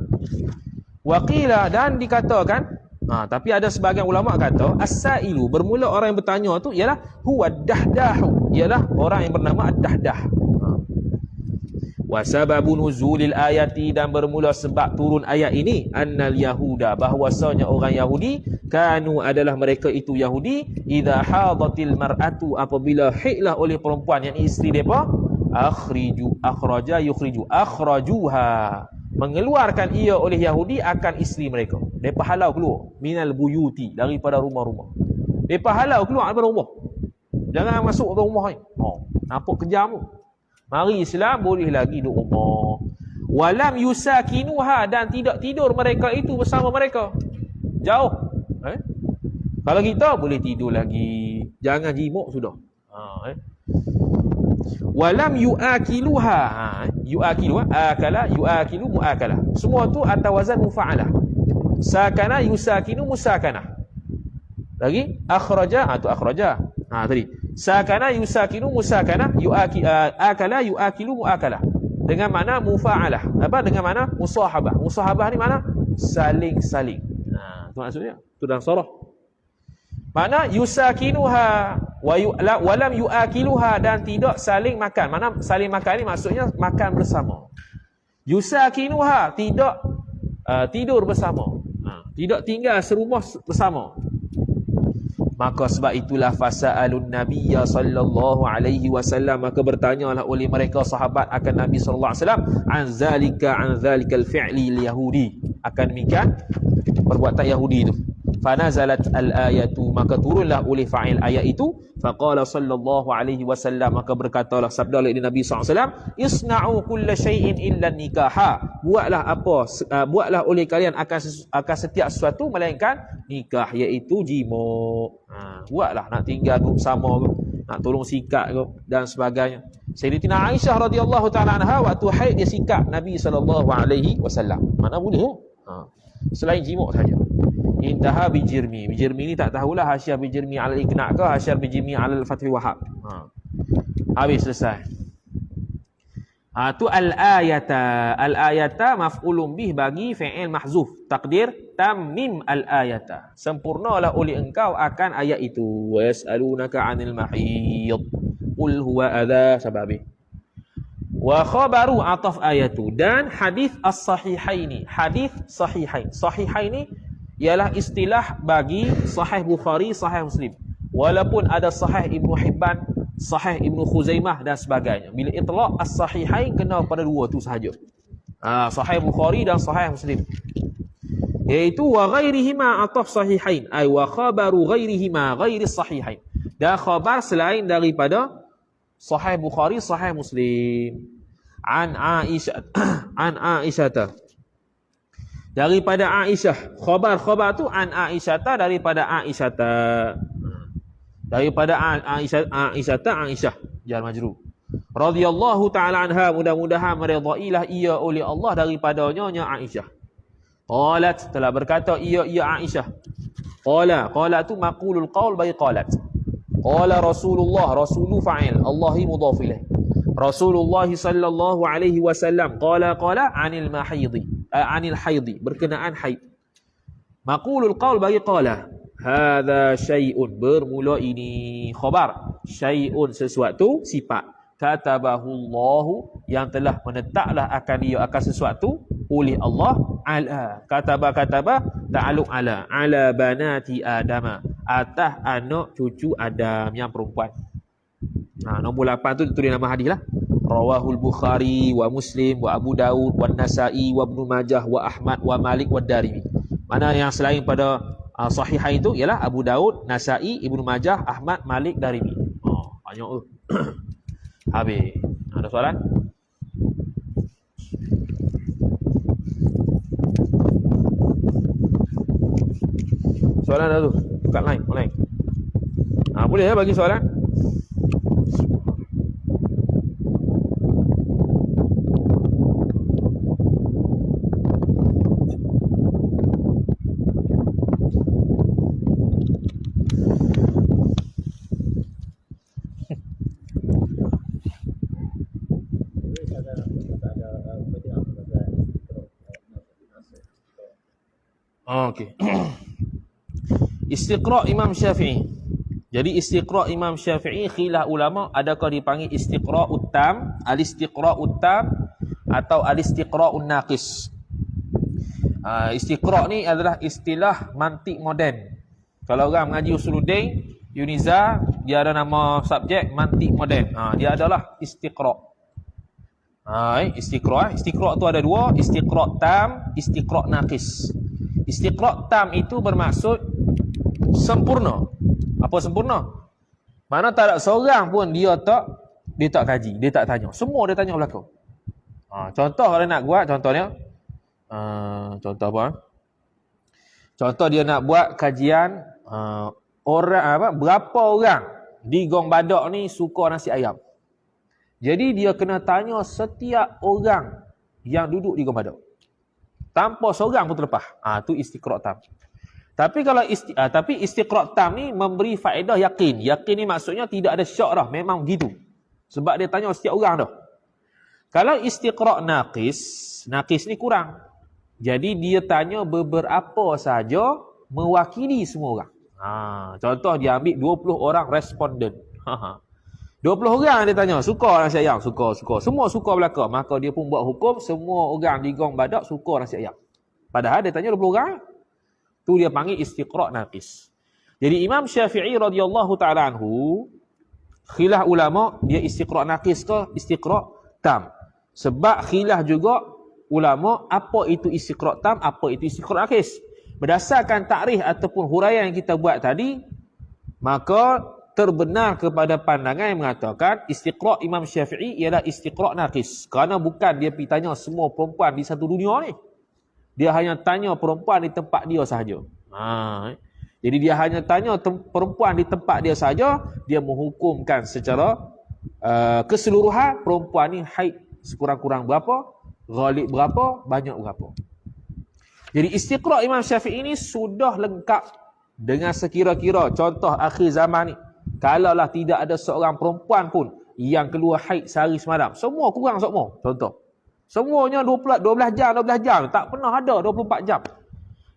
Waqila, dan dikatakan, tapi ada sebahagian ulama kata as-sailu, bermula orang yang bertanya tu ialah huwa ad-dahdahu, ialah orang yang bernama ad-dahdah. Wa sababu nuzulil ayati, dan bermula sebab turun ayat ini, annal yahuda, bahwasanya orang Yahudi, kanu adalah mereka itu Yahudi, idza hadatil mar'atu, apabila haidlah oleh perempuan yang isteri depa, akhrajuha, mengeluarkan ia oleh Yahudi akan isteri mereka. Depa halau keluar minal buyuti, daripada rumah-rumah. Depa halau keluar daripada rumah. Jangan masuk ke rumah ni. Nampak kejam tu. Mari Islam boleh lagi duduk rumah. Walam yusakinuha, dan tidak tidur mereka itu bersama mereka. Jauh. Kalau kita boleh tidur lagi. Jangan jimuk sudah. Walam yuakiluha. Yuakiluha, akala, yuakilu, muakala. Semua tu atas wazan mufa'alah. Sakana, yusakinu, musakana. Lagi akhraja, tu akhraja. Tadi sakana, yusakinu, musakana, akala, yuakilu, muakala. Dengan makna mufa'alah. Dengan makna musahabah. Musahabah ni makna saling-saling. Itu maksudnya. Itu dalam surah. Makna yusakinuha wa lam yuakiluha, dan tidak saling makan. Makna saling makan ni maksudnya makan bersama. Yusakinuha, tidak tidur bersama. Tidak tinggal serumah bersama. Maka sebab itulah fasa'alun nabiyya sallallahu alaihi wasallam, maka bertanyalah oleh mereka sahabat akan Nabi sallallahu alaihi wasallam an zalikal fi'li yahudi, akan demikian perbuatan Yahudi itu. Fanazalat al-ayatu, maka turunlah oleh fa'il ayat itu. Faqala sallallahu alaihi wasallam, maka berkatalah, sabda oleh Nabi sallallahu alaihi wasallam, isna'u kulla syai'in illa nikaha, buatlah oleh kalian akan setiap sesuatu melainkan nikah, iaitu jima'. Buatlah, nak tinggal bersama, nak tolong sikat dan sebagainya. Sayyidatina Aisyah radhiyallahu taala anha waktu haid dia sikat Nabi sallallahu alaihi wasallam. Mana boleh selain jima' saja. Intaha bijirmi. Bijirmi ni tak tahulah hasyah bijirmi ala al-iqna' ke hasyah bijirmi ala al-fathi wahab. Habis selesai. Tu al-ayata. Al-ayata maf'ulun bih bagi fi'il mahzuf. Takdir tammim al-ayata. Sempurnalah oleh engkau akan ayat itu. Wa yas'alunaka 'anil mahid. Qul huwa adha sababi. Wa khabaru ataf ayatu, dan hadis as-sahihaini. Hadis sahihain. Sahihaini ialah istilah bagi Sahih Bukhari, Sahih Muslim. Walaupun ada Sahih Ibnu Hibban, Sahih Ibnu Khuzaimah dan sebagainya. Bila itlaq as-sahihain kena pada dua tu sahaja. Sahih Bukhari dan Sahih Muslim. Iaitu wa ghairihima ataf sahihain, ay wa khabaru ghairihima ghairi sahihain. Dan khabar selain daripada Sahih Bukhari, Sahih Muslim. An Aisyah. Daripada Aisyah. Khabar tu an Aisyah, daripada Aisyah. Daripada Aisyah. Jar majrur. Radhiyallahu ta'ala anha, mudah-mudahan meredailah ia oleh Allah daripadanya Aisyah. Qalat, telah berkata ia Aisyah. Qala tu maqulul qaul bagi qalat. Qala Rasulullah, rasulu fa'il, Allahi mudhaf ilaih. Rasulullah sallallahu alaihi wasallam qala anil haidi, berkenaan haid. Maqulul qaul bagi qala, hadza syai'un, bermula ini khabar, syai'un sesuatu, sifat, katabahullahu, yang telah menetaplah akan dia akan sesuatu oleh Allah, ala kataba ta'alluq ala banati adama, atas anak cucu Adam yang perempuan. Nombor 8 tu tulis nama hadis lah. Rawahul Bukhari wa Muslim wa Abu Daud wa Nasa'i wa Ibnu Majah wa Ahmad wa Malik wa Darimi. Mana yang selain pada sahihain itu ialah Abu Daud, Nasa'i, Ibnu Majah, Ahmad, Malik, Darimi. Banyak tu. Habis. Ada soalan? Soalan dah tu. Kat line, online. Boleh ya bagi soalan? Okey. Istiqra' Imam Syafi'i. Jadi istiqra' Imam Syafi'i khilaf ulama adakah dipanggil istiqra'ut tam, al-istiqra'ut tam atau al-istiqra'un naqis. Istiqra' ni adalah istilah mantik moden. Kalau orang mengaji Usuluddin, Uniza, dia ada nama subjek mantik moden. Dia adalah istiqra'. Istiqra' tu ada dua, istiqra' tam, istiqra' naqis. Istiqra' tam itu bermaksud sempurna. Apa sempurna? Mana tak ada seorang pun dia tak kaji, dia tak tanya. Semua dia tanya belakang. Contoh kalau nak buat, contohnya contoh apa? Contoh dia nak buat kajian berapa orang di Gong Badak ni suka nasi ayam. Jadi dia kena tanya setiap orang yang duduk di Gong Badak. Tanpa seorang pun terlepas. Tu istiqra' tam. Tapi kalau istiqra' tam ni memberi faedah yakin. Yakin ni maksudnya tidak ada syak dah, memang gitu. Sebab dia tanya setiap orang dah. Kalau istiqra' naqis ni kurang. Jadi dia tanya beberapa saja mewakili semua orang. Contoh dia ambil 20 orang responden. 20 orang dia tanya, suka nasi ayam? Suka. Semua suka belaka. Maka dia pun buat hukum, semua orang di Gong Badak suka nasi ayam. Padahal dia tanya 20 orang. Tu dia panggil istiqra' naqis. Jadi Imam Syafi'i radhiyallahu ta'ala anhu, khilaf ulama, dia istiqra' naqis ke istiqra' tam. Sebab khilaf juga ulama, apa itu istiqra' tam, apa itu istiqra' naqis. Berdasarkan takrif ataupun huraian yang kita buat tadi, maka terbenar kepada pandangan yang mengatakan istiqra' Imam Syafi'i ialah istiqra' naqis. Kerana bukan dia pergi tanya semua perempuan di satu dunia ni. Dia hanya tanya perempuan di tempat dia sahaja. Jadi dia hanya tanya perempuan di tempat dia sahaja, dia menghukumkan secara keseluruhan perempuan ni haid sekurang-kurang berapa, ghalib berapa, banyak berapa. Jadi istiqra' Imam Syafi'i ini sudah lengkap dengan sekira-kira. Contoh akhir zaman ni, kalaulah tidak ada seorang perempuan pun yang keluar haid sehari semalam, semua kurang semua. Contoh. Semuanya 12 jam. Tak pernah ada 24 jam.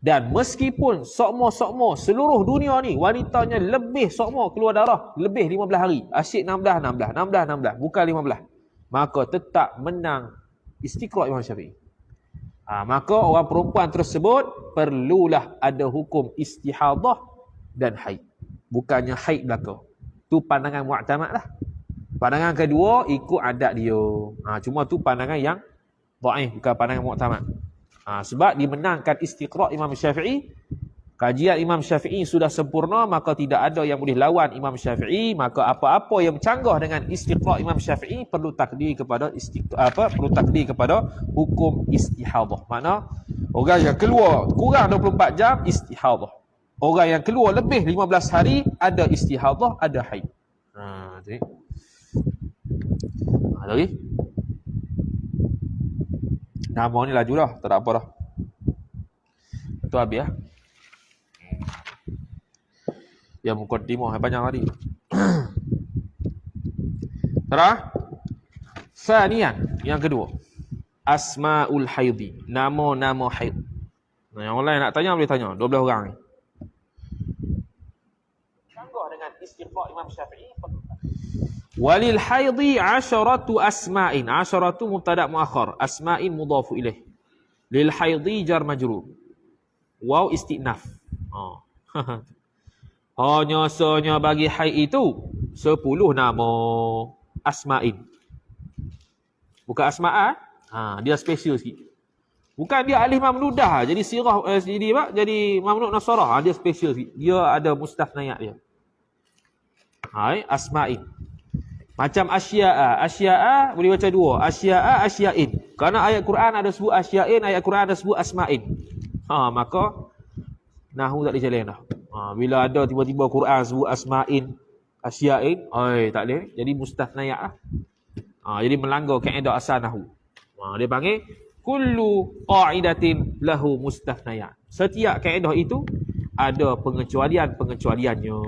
Dan meskipun sokmo seluruh dunia ni, wanitanya lebih sokmo keluar darah, lebih 15 hari. Asyik 16. Bukan 15. Maka tetap menang istiqra' Imam Syafi'i. Maka orang perempuan tersebut perlulah ada hukum istihadah dan haid. Bukannya haid belaka. Tu pandangan mu'tamad lah. Pandangan kedua ikut adat dia. Cuma tu pandangan yang dhaif, bukan pandangan mu'tamad. Sebab dimenangkan istiqra' Imam Syafi'i. Kajian Imam Syafi'i sudah sempurna, maka tidak ada yang boleh lawan Imam Syafi'i. Maka apa-apa yang canggah dengan istiqra' Imam Syafi'i perlu takdir kepada hukum istihadah. Makna orang yang keluar kurang 24 jam istihadah. Orang yang keluar lebih 15 hari ada istihadah, ada haid. Lagi? Nama ni laju dah, tak ada apa dah. Itu habis lah. Ya mukaddimah banyak tadi. Terah? Sanian, yang kedua. Asma'ul haidhi, nama-nama haid. Yang lain nak tanya boleh tanya, 12 orang ni. Canggah dengan istiqra' Imam Syafi'i. Walil haidhi 'asharatu asma'in. 'Asharatu mubtada' muakhar, asma'in mudhafu ilaih. Lil haidhi jar majrur. Waw istinaf. Hanya bagi haid itu 10 nama asma'in. Bukan asma'a, dia special sikit. Bukan dia alif mamnudah jadi sirah jadi mamnu nasarah, dia special sikit. Dia ada mustafnayat dia. Asma'in. Macam asya'a boleh baca dua. Asya'in. Kerana ayat Quran ada sebut asya'in, ayat Quran ada sebut asma'in. Maka nahwu tak boleh jalan dah. Bila ada tiba-tiba Quran sebut asma'in, asya'in, tak boleh. Jadi mustafnayat lah. Jadi melanggar kaedah asal nahwu. Dia panggil kullu qa'idatin lahu mustafnayat. Setiap kaedah itu ada pengecualiannya.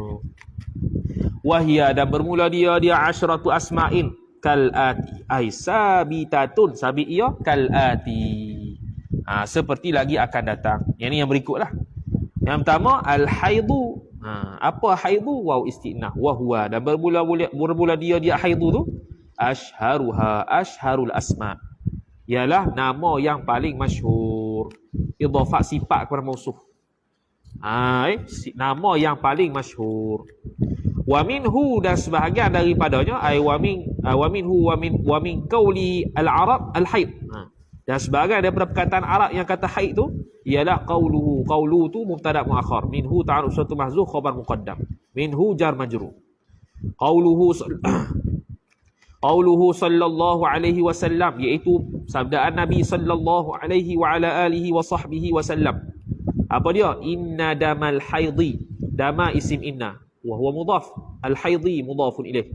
Wahia, dan bermula dia asyratu asma'in kal'ati. Sabitatun, sabit ia kal'ati. Seperti lagi akan datang. Yang ni yang berikutlah. Yang pertama al-haidu. Apa haidu? Waw istinah. Wahua, dan bermula dia haidu tu asharul asma'. Ialah nama yang paling masyhur. Idhafat sifat kepada mausuf. Nama yang paling masyhur. Wa minhu, dan sebahagian daripadanya wa min qauli al-arab al-haid. Dan sebahagian daripada perkataan Arab yang kata haid tu ialah qaulu tu mubtada muakhar, minhu ta'aruf suatu mahzuf khabar muqaddam, minhu jar majrur. Qauluhu sallallahu alaihi wasallam, iaitu sabdaan Nabi sallallahu alaihi wa ala alihi wa sahbihi wasallam. Apa dia? Inna damal haidhi, dama isim inna wa huwa mudhaf, al haidhi mudhafun ilaih,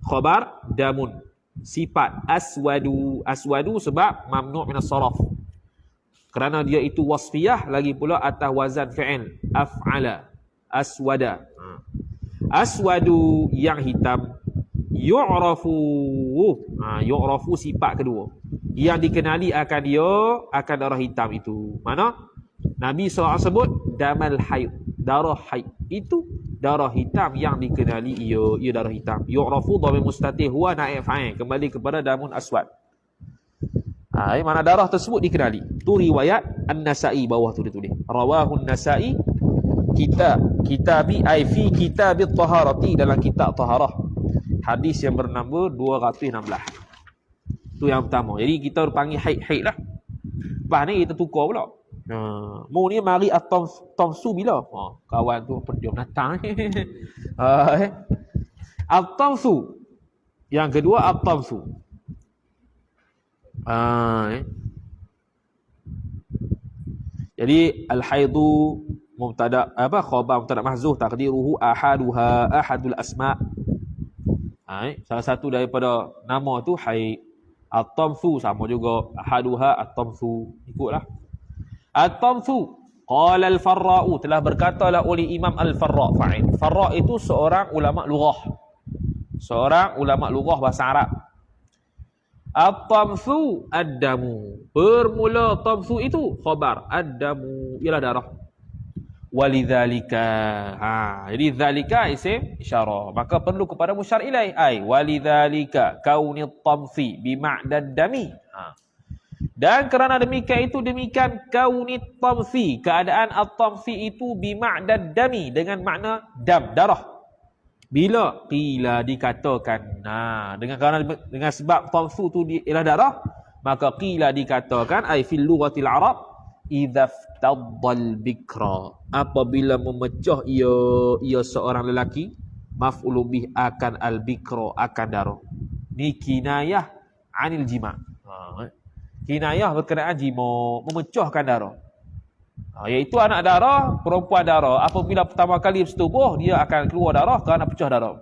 khabar damun, sifat aswadu sebab mamnu' min as-saraf, kerana dia itu wasfiyah, lagi pula atas wazan fi'il af'ala, aswada. Aswadu yang hitam. Yu'rafu sifat kedua, yang dikenali akan darah hitam itu. Mana? Nabi SAW sebut damal haid, darah haid itu darah hitam yang dikenali ia darah hitam. Yu'rafu dhamir mustatih huwa naib fa'il, kembali kepada damun aswad. Mana darah tersebut dikenali. Tu riwayat An-Nasa'i, bawah tu dia tulis rawahu An-Nasa'i kitabi ai fi kitabit taharati, dalam kitab taharah, hadis yang bernambah 216. Tu yang pertama. Jadi kita panggil haid lah. Lepas ni kita tukar pula. Mu ni mari at-tamsu bila? Kawan tu pendiam datang. At-tamsu. Yang kedua at-tamsu. Jadi al-haidu mubtada khabar mubtada mahzuf taqdiruhu ahadul asma'. Salah satu daripada nama tu haid. At-tamsu sama juga, ahaduha at-tamsu, ikutlah. At-tamsu qala al-Farra'u, telah berkatalah oleh Imam al-Farra'. Farra' itu seorang ulama lughah bahasa Arab. At-tamsu ad-damu, bermula tamsu itu khabar, ad-damu ialah darah. Walidzalika, jadi zalika isim isyarah, maka perlu kepada musyar ilaih, walidzalika kaunit tamsi bima'dad dami. Dan kerana demikian kaunit tamsi, keadaan at-tamsi itu bima'dad dami, dengan makna dam, darah. Bila qila dikatakan, dengan sebab tamsu tu ialah darah, maka qila dikatakan fil lughatil arab idza iftadal bikra, apabila memecah ia seorang lelaki, maf'ul bih akan al bikra, akan darah. Ni kinayah anil jima'. Kinayah berkenaan jima, memecahkan darah. Iaitu anak darah, perempuan darah, apabila pertama kali bersetubuh, dia akan keluar darah kerana pecah darah.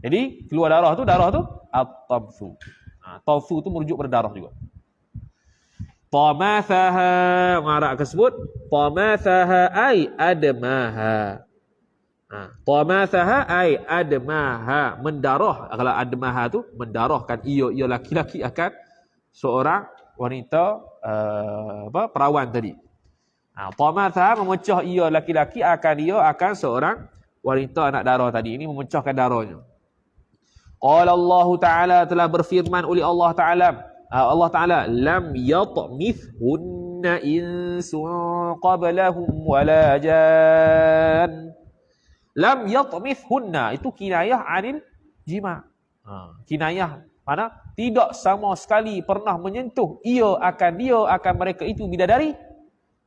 Jadi keluar darah tu at-tamsu. Tamsu tu merujuk pada darah juga. Tamathaha, Arab tersebut tamathaha ay admaha. Tamathaha ay admaha, mendarah. Kalau admaha tu mendarahkan ia laki-laki akan seorang wanita perawan tadi. Tamathaha memecah ia laki-laki akan seorang wanita anak darah tadi. Ini memecahkan darahnya. Qala Allah Ta'ala, telah berfirman oleh Allah Ta'ala, lam yatmithunna insun qablahum wala jan. lam yatmithunna, itu kinayah anil jima'. Kinayah mana tidak sama sekali pernah menyentuh dia akan mereka itu bidadari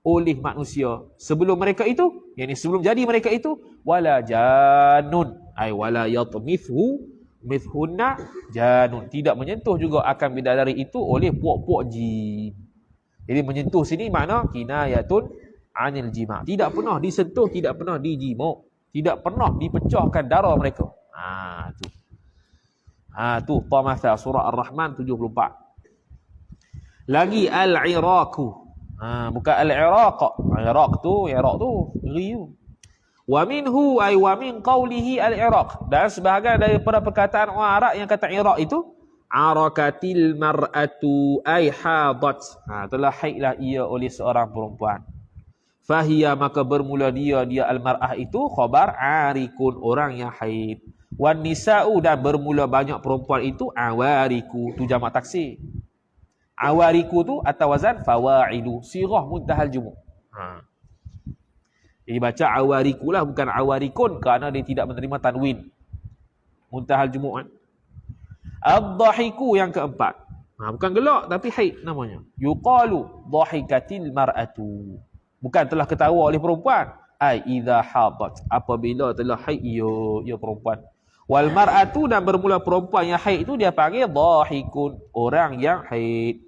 oleh manusia sebelum mereka itu, yakni sebelum jadi mereka itu, wala janun ay wala mithunna janun, tidak menyentuh juga akan bidadari itu oleh puak-puak jin. Jadi menyentuh sini makna kinayatun anil jima', tidak pernah disentuh, tidak pernah dijimuk, tidak pernah dipecahkan darah mereka. Tu Tamatha surah Ar-Rahman 74. Lagi al-Iraqu. Bukan al-Iraq. Iraq tu ngeri tu. Wa minhu ay wa min qawlihi al-Iraq. Dan sebahagian daripada perkataan orang Arab yang kata Iraq itu, arakatil mar'atu ay hadat. Telah haidlah ia oleh seorang perempuan. Fahiya, maka bermula dia al-mar'ah itu khabar arikun, orang yang haid. Wan nisa'u, dan bermula banyak perempuan itu awariku, tu jamak taksir. Awariku tu atau wazan fawaidu, sirah muntahal jumu'. Jadi baca awariku lah, bukan awarikun, kerana dia tidak menerima tanwin. Muntahal jumu' kan. Ad-dhahiku yang keempat. Bukan gelak tapi haid namanya. Yuqalu dhahikatil mar'atu. Bukan telah ketawa oleh perempuan. Ai idza hadat, apabila telah haid ia perempuan. Wal mar'atu, dan bermula perempuan yang haid itu dia panggil dhahikun, orang yang haid.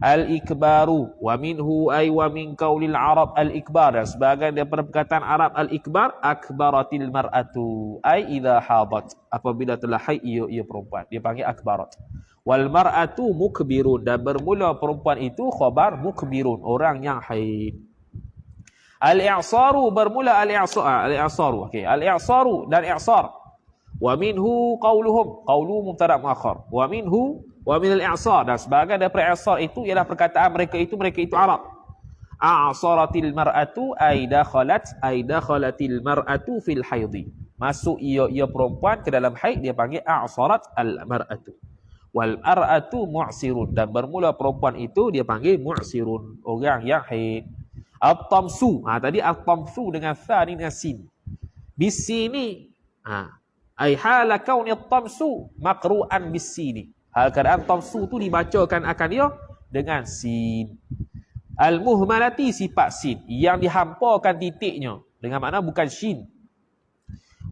Al-ikbaru wa minhu ay wa min qaulil arab al-ikbar, dan sebagian daripada perkataan Arab al-ikbar, akbaratil mar'atu ay idza hadat, apabila telah haid ia perempuan, dia panggil akbarat. Wal mar'atu mukbirun, dan bermula perempuan itu khabar mukbirun, orang yang haid. Al-i'saru, bermula al-i'saru. Okey, al-i'saru dan i'sar. Wa minhu qauluhum, qaulu mubtada muakhar. Wa minhu wa min al-i'sar, dan sebahagian daripada i'sar itu ialah perkataan mereka itu Arab. A'saratil mar'atu ay dakhalatil mar'atu fil haidhi. Masuk ia perempuan ke dalam haid, dia panggil a'sarat al-mar'atu. Wal mar'atu mu'sirun, dan bermula perempuan itu dia panggil mu'sirun, orang yang haid. At-tamsu, tadi at-tamsu dengan tha ni dengan sin. Bisini, ai hala kauni at-tamsu maqru'an bisini. Hal keadaan tamsu tu dibacakan akan dia dengan sin. Al-muhmalati, sifat sin yang dihampakan titiknya, dengan makna bukan shin.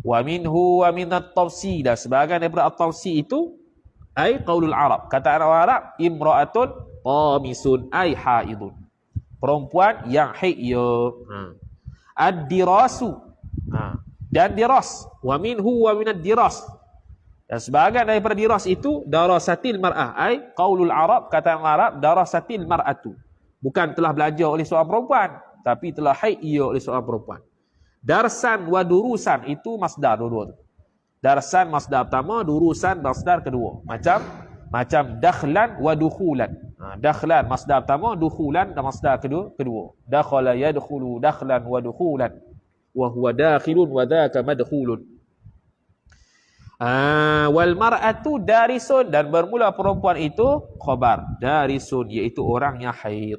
Wa minhu wa minat tamsi, dan sebahagian daripada at-tamsi itu ai qaulul arab, kata orang Arab, imra'atun qamisun ai haidun, perempuan yang haid ia. Ad-dirasu, dan diras. Wa minhu wa minad diras, dan sebahagian daripada diras itu darasatil mar'ah ai qaulul arab, kata orang Arab, darasatil mar'atu, bukan telah belajar oleh seorang perempuan, tapi telah haid ia oleh seorang perempuan. Darsan wa durusan, itu masdar dua-dua tu. Darsan masdar pertama, durusan masdar kedua. Macam dakhlan wa dukhulan. Dakhlan masdar pertama, dukhulan dan masdar kedua. Dakhala yadkhulu dakhlan wa dukhulan. Wa huwa dakhilun wa dhaka madkhulun. Wal mar'atu darisun, dan bermula perempuan itu khabar darisun, iaitu orang yang haid.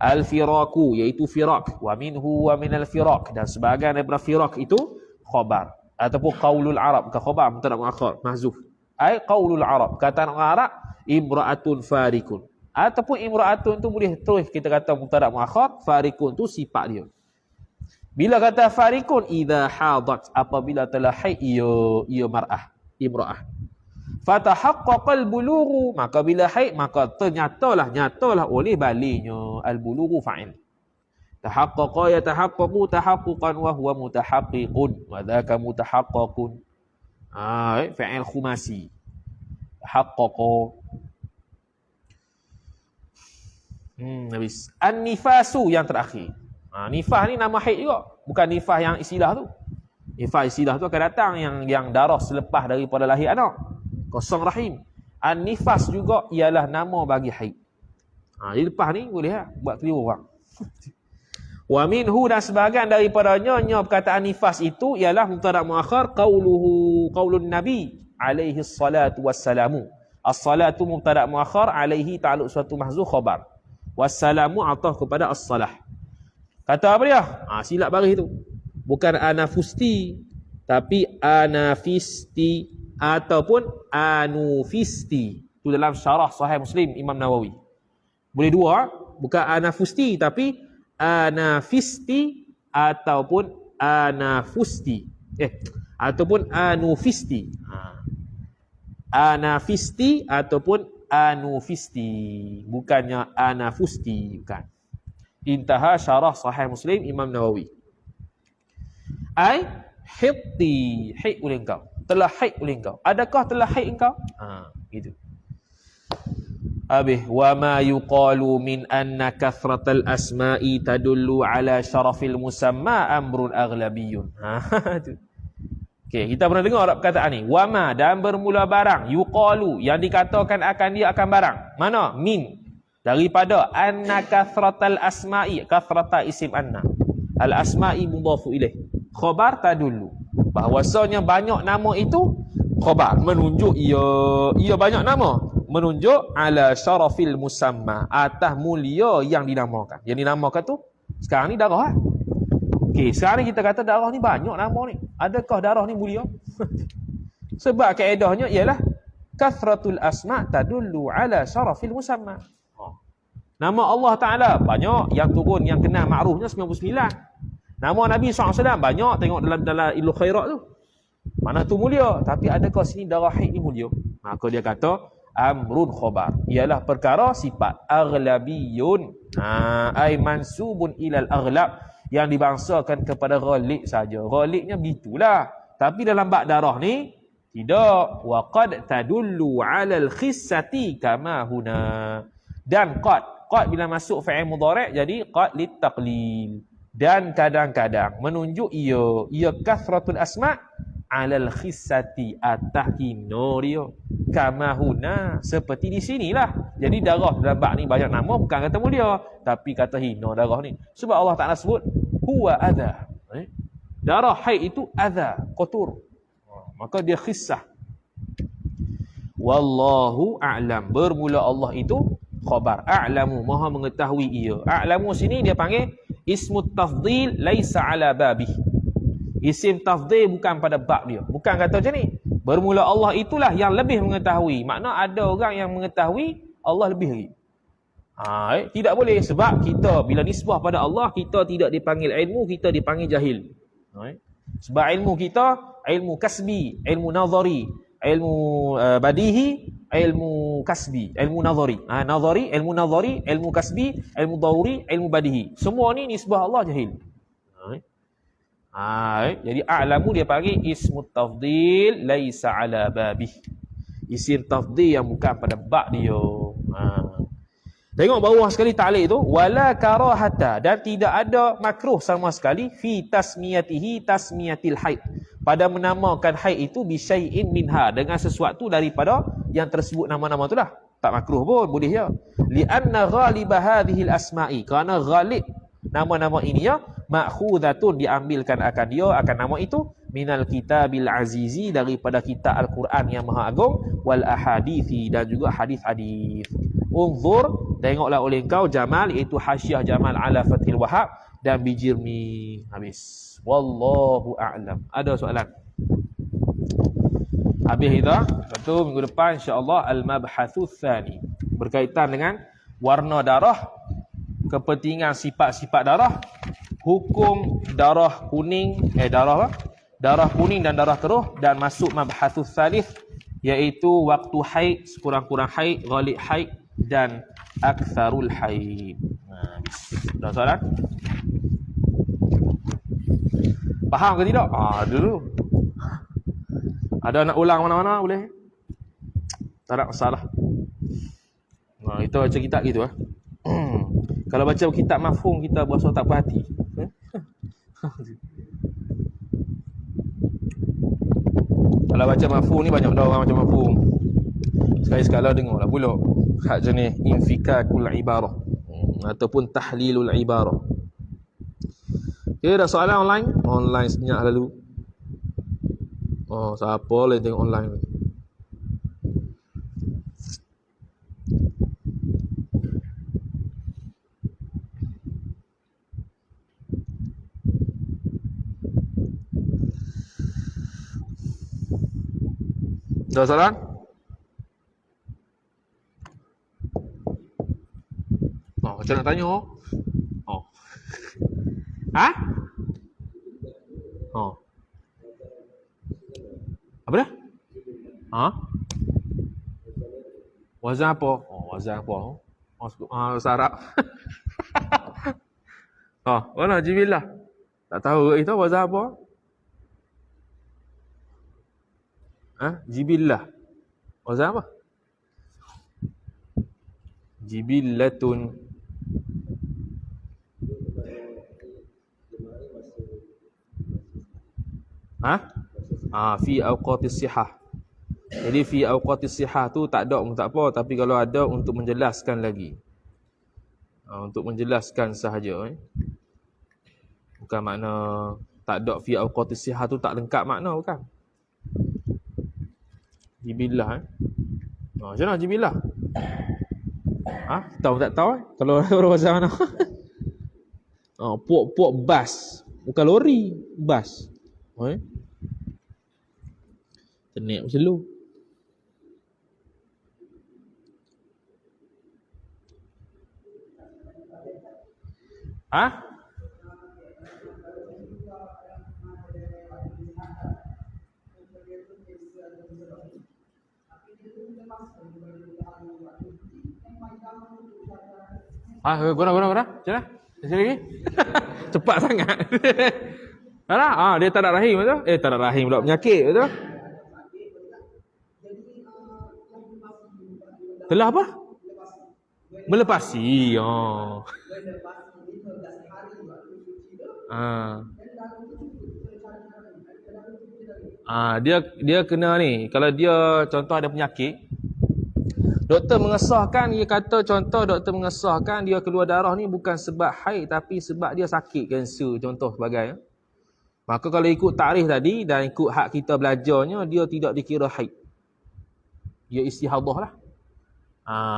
Al-firaku, iaitu firak. Wa minhu wa minal firak, dan sebahagian daripada firak itu khabar ataupun qaulul arab, bukan khabar, mubtada muakhar mahzuf. Ai qaulul arab, kata orang Arab, imra'atun farikun, ataupun imra'atun tu boleh terus kita kata mubtada muakhar, farikun tu sifat dia. Bila kata farikun, idza hadat, apabila telah haid ia mar'ah, imra'ah. Fatahaqqaqal bulughu, maka bila haid, maka nyatalah oleh baliknya. Al-bulughu fa'il. Tahaqqaqa yatahaqqaqu tahaqquqan wa huwa mutahaqqiqun wa dhaka mutahaqqaqun. Fa'il khumasi. Tahaqqaqa. Habis. An-nifasu yang terakhir. Nifas ni nama haid juga, bukan nifas yang istilah tu. Nifas istilah tu akan datang yang darah selepas daripada lahir anak, kosong rahim. An-nifas juga ialah nama bagi haid. Jadi lepas ni boleh buat keliru orang. Wa minhu, dan sebahagian daripadanya perkataan nifas itu ialah mubtada muakhar qaulun nabi alaihi salatu wassalamu. As-salatu mubtada muakhar, alaihi ta'alluq suatu mahzuf khabar. Wassalamu ataf kepada as-salah. Kata apa dia? Silap baris tu. Bukan ana fusti, Tapi anafisti ataupun anufisti. Itu dalam syarah Sahih Muslim Imam Nawawi. Boleh dua, bukan anafusti tapi anafisti ataupun anafusti. Ataupun anufisti. Anafisti ataupun anufisti. Bukannya anafusti, bukan. Intaha syarah Sahih Muslim Imam Nawawi. Ai hitti, haid oleh engkau. Telah haid oleh engkau. Adakah telah haid engkau? Gitu. Habis wa ma yuqalu min anna kathratal asma'i tadullu ala syarafil musamma amrun aghlabiyyun. Tu. Okey, kita pernah dengar tak perkataan ni? Wa ma dan bermula barang yuqalu yang dikatakan akan dia akan barang. Mana? Min daripada anna kathratal asma'i, kathrata isim anna. Al asma'i mudhafu ilaih. Khabar tadullu. Bahwasanya banyak nama itu khabar menunjuk ia banyak nama, menunjuk ala syarafil musamma, atas mulia yang dinamakan. Yang dinamakan tu sekarang ni darah. Okey, sekarang ni kita kata darah ni banyak nama ni. Adakah darah ni mulia? Sebab kaedahnya ialah kathratul asma tadullu ala syarafil musamma. Nama Allah Taala banyak, yang turun yang kenal makrufnya 99. Nama Nabi SAW banyak, tengok dalam Ilmu Khairat tu. Mana tu mulia, tapi adakah sini darah haid ni mulia? Maka dia kata amrun khabar, ialah perkara sifat aghlabiyun, ai mansubun ilal aghlab, yang dibangsakan kepada ghalib saja. Ghalibnya begitulah. Tapi dalam bab darah ni tidak. Wa qad tadullu 'alal khissati kama huna. Dan qad bila masuk fa'il mudhari' jadi qad litaqlil. Dan kadang-kadang menunjuk ia kathratul asma' alal khissati, atas hina dia. Kama huna, seperti di sinilah. Jadi darah dalam bab ni banyak nama, bukan kata mulia, tapi kata hina darah ni. Sebab Allah Ta'ala sebut huwa adha. Darah haid itu adha, kotor. Maka dia khissah. Wallahu a'lam. Bermula Allah itu khabar. A'lamu, maha mengetahui ia. A'lamu sini dia panggil ismut tafdhil laisa ala babih. Isim tafdhil bukan pada bab dia. Bukan kata macam ni. Bermula Allah itulah yang lebih mengetahui. Makna ada orang yang mengetahui, Allah lebih lagi. Tidak boleh. Sebab kita bila nisbah pada Allah, kita tidak dipanggil ilmu, kita dipanggil jahil. Sebab ilmu kita, ilmu kasbi, ilmu nazari, ilmu badihi, ilmu kasbi, ilmu nazari. Nazari, ilmu kasbi, ilmu dauri, ilmu badihi. Semua ni nisbah Allah jahil. Jadi a'lamu dia panggil ismut tafdhil laisa ala babih. Isim tafdhil yang bukan pada bab dia. Tengok bawah sekali ta'liq tu, wala karahata, dan tidak ada makruh sama sekali fi tasmiyatihi tasmiyatil haid, pada menamakan haid itu bi syai'in minha, dengan sesuatu daripada yang tersebut nama-nama itulah. Tak makruh pun, boleh ya. Li anna ghalib hadhihi al-asma'i, kerana ghalib nama-nama ini ya ma'khudhatun, diambilkan akan dia, akan nama itu minal kitabil azizi, daripada kitab Al-Quran yang maha agung, wal ahadithi, dan juga hadis-hadis. Unzur, tengoklah oleh engkau Jamal, iaitu hasyiah Jamal ala Fathil Wahhab, dan Bijirmi. Habis. Wallahu a'lam. Ada soalan? Habis dah. Lepas minggu depan insya-Allah al-mabhatsu tsani, berkaitan dengan warna darah, kepentingan sifat-sifat darah, hukum darah kuning, darah kuning dan darah keruh, dan masuk mabhatsus tsalits, iaitu waktu haid, sekurang-kurang haid, ghalib haid, dan aktsarul haid. Dah soalan? Faham ke tidak? Dulu. Ada nak ulang mana-mana boleh? Tak ada masalah. Kita baca kitab gitu Kalau baca kitab mafhum, kita berasa tak berhati. Kalau baca mafhum ni banyak dah orang macam mafhum. Sekali-sekala dengarlah pula hak jenis infikakul ibarah ataupun tahlilul ibarah. Okay, dah soalan online? Online senyap lalu. Siapa boleh tengok online ni? Ada soalan? Oh, macam nak tanya oh. Oh. Ha? Oh. Apa dah? Ha? Wazan apa? Oh, wazan apa? Oh, bahasa Arab. Oh, mana jibillah? Tak tahu itu wazan apa? Ha? Jibillah. Wazan apa? Jibillatun. Ha? Fi awqatis sihah. Jadi fi awqatis sihah tu tak ada pun tak apa, tapi kalau ada untuk menjelaskan lagi. Untuk menjelaskan sahaja Bukan makna tak ada fi awqatis sihah tu tak lengkap makna, bukan. Jibillah macam mana jibillah? Tahu tak tahu kalau orang bahasa mana? Puak bas, bukan lori, bas. Tenek macam lu. Guna. Macam mana? Macam lagi? Cepat sangat. Alah, dia tak ada rahim betul? Tak ada rahim pula, penyakit betul? Telah apa? Melepasi. Dia kena ni. Kalau dia contoh ada penyakit, doktor mengesahkan, dia kata contoh doktor mengesahkan dia keluar darah ni bukan sebab haid tapi sebab dia sakit kanser contoh sebagai. Maka kalau ikut takrif tadi dan ikut hak kita belajarnya, dia tidak dikira haid. Dia istihadah lah.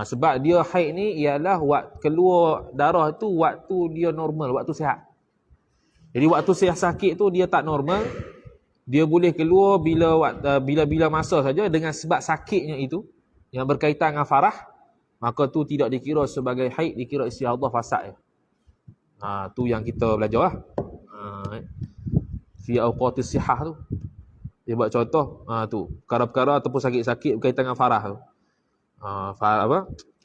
Sebab dia haid ni ialah keluar darah tu waktu dia normal, waktu sihat. Jadi waktu sihat sakit tu dia tak normal. Dia boleh keluar bila masa saja dengan sebab sakitnya itu yang berkaitan dengan farah, maka tu tidak dikira sebagai haid, dikira istihadah fasad. Tu yang kita belajar lah. Fi awqatis sihah tu. Dia buat contoh tu, perkara-perkara ataupun sakit-sakit berkaitan dengan farah tu.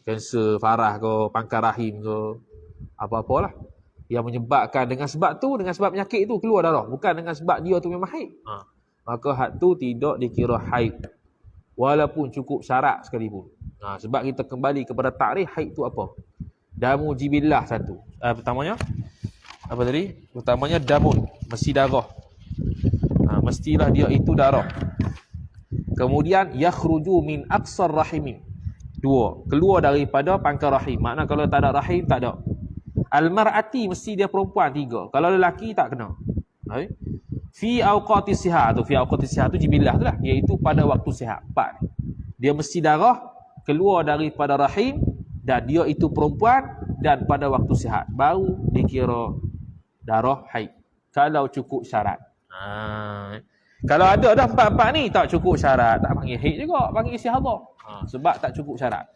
Kanser farah ke, pangkal rahim ke, apa-apalah yang menyebabkan dengan sebab penyakit tu keluar darah, bukan dengan sebab dia tu memang haid. Maka hak tu tidak dikira haid walaupun cukup syarat sekalipun. Sebab kita kembali kepada takrif haid tu apa? Damu jibillah satu. Pertamanya apa tadi? Pertamanya damun, mesti darah. Mestilah dia itu darah. Kemudian yakhruju min aqsar rahimin. 2, keluar daripada pangkal rahim. Makna kalau tak ada rahim tak ada. Al-mar'ati mesti dia perempuan. 3. Kalau lelaki tak kena. Fi awqatis sihat tu, fi awqatis sihat tu jibillah tu lah, iaitu pada waktu sihat. 4. Dia mesti darah keluar daripada rahim dan dia itu perempuan dan pada waktu sihat, baru dikira darah haid. Kalau cukup syarat. Kalau ada dah 4 ni tak cukup syarat, tak panggil haid juga, panggil istihadah. Sebab tak cukup syarat.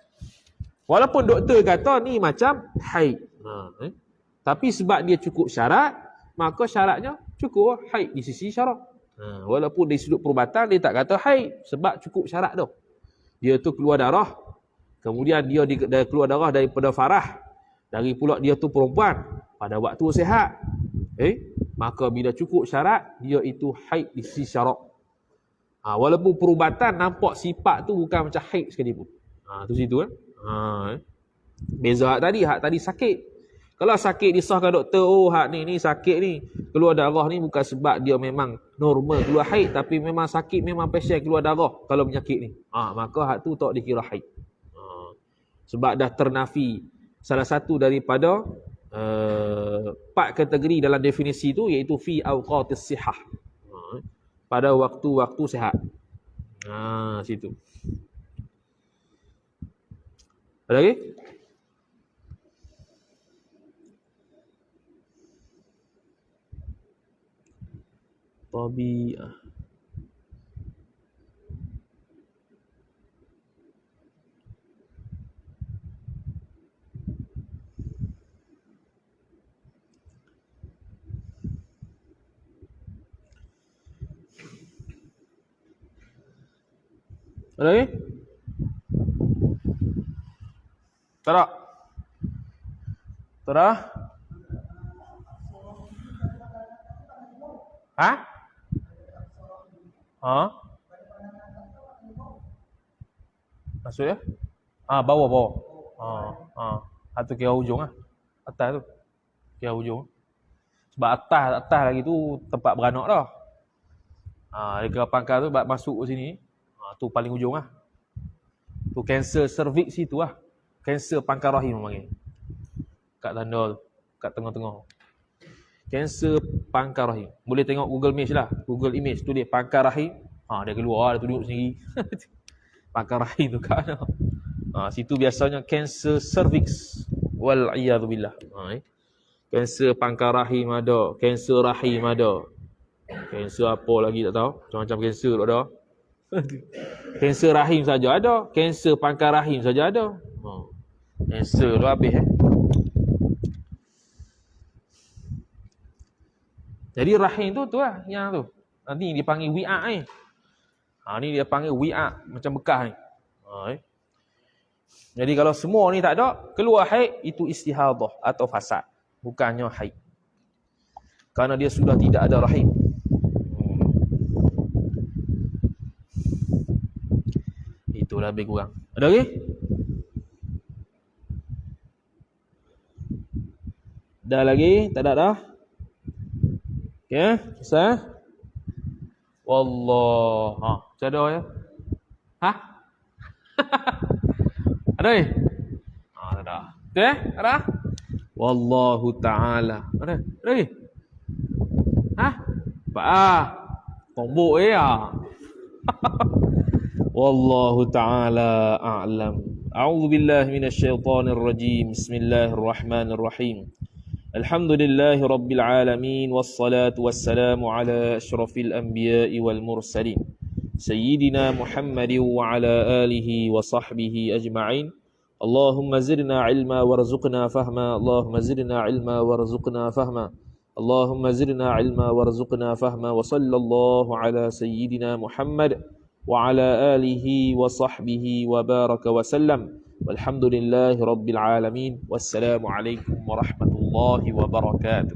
Walaupun doktor kata ni macam haid. Tapi sebab dia cukup syarat, maka syaratnya cukup haid di sisi syarak. Walaupun dari sudut perubatan dia tak kata haid sebab cukup syarat tu. Dia tu keluar darah, kemudian dia keluar darah daripada farah, dari pula dia tu perempuan pada waktu sihat. Maka bila cukup syarat, dia itu haid di sisi syarak. Walaupun perubatan nampak sifat tu bukan macam haid sekalipun. Tu situ kan. Beza hak tadi sakit. Kalau sakit disahkan doktor, hak ni sakit ni, keluar darah ni bukan sebab dia memang normal keluar haid, tapi memang sakit, memang pasien keluar darah kalau penyakit ni. Maka hak tu tak dikira haid. Sebab dah ternafi salah satu daripada 4 kategori dalam definisi tu, iaitu fi awqatis sihah. Pada waktu-waktu sihat. Situ. Ada lagi? Tabi'ah. Ada lagi? Tak ada? Tak ada? Ha? Ha? Maksudnya? Bawah. Atau kira hujung lah. Atas tu. Kira hujung. Sebab atas lagi tu tempat beranak dah. Dia kira pangkal tu masuk ke sini. Tu paling hujung lah. Tu kanser cervix situ lah. Kanser pangkal rahim panggil. Kat tanda tu. Kat tengah-tengah. Kanser pangkal rahim. Boleh tengok Google Image lah. Google Image tu dia pangkal rahim. Dia keluar, dia duduk sendiri. Pangkal rahim tu kat mana. Situ biasanya kanser cervix. Wal'iyadzubillah. Kanser pangkal rahim ada. Kanser rahim ada. Kanser apa lagi tak tahu. Macam-macam kanser tu ada. Kanser rahim saja ada. Kanser pangkal rahim saja ada. Kanser tu habis Jadi rahim tu lah yang tu. Nanti dia panggil wi'ak ni. Ni dia panggil wi'ak macam bekas ni. Jadi kalau semua ni tak ada, keluar haid itu istihadah atau fasad. Bukannya haid. Kerana dia sudah tidak ada rahim. Itulah lebih kurang. Ada lagi? Dah lagi? Tak ada dah? Okay, selesai? Wallah. Macam ada ya? Ada ni? Tak ada. Okay? Ada? Wallahu ta'ala. Ada ni? Tombok Wallahu ta'ala a'lam. A'udzu billahi minasyaitonir rajim. Bismillahirrahmanirrahim. Alhamdulillahi rabbil alamin wassalatu wassalamu ala asyrafil anbiya'i wal mursalin sayyidina Muhammadin wa ala alihi wa sahbihi ajma'in. Allahumma zidna ilma warzuqna fahma. Allahumma zidna ilma warzuqna fahma. Allahumma zidna ilma warzuqna fahma. Wa sallallahu ala sayyidina Muhammad wa ala alihi wa sahbihi wa baraka wa sallam. Walhamdulillahi rabbil alamin. Wassalamu alaikum warahmatullahi wabarakatuh.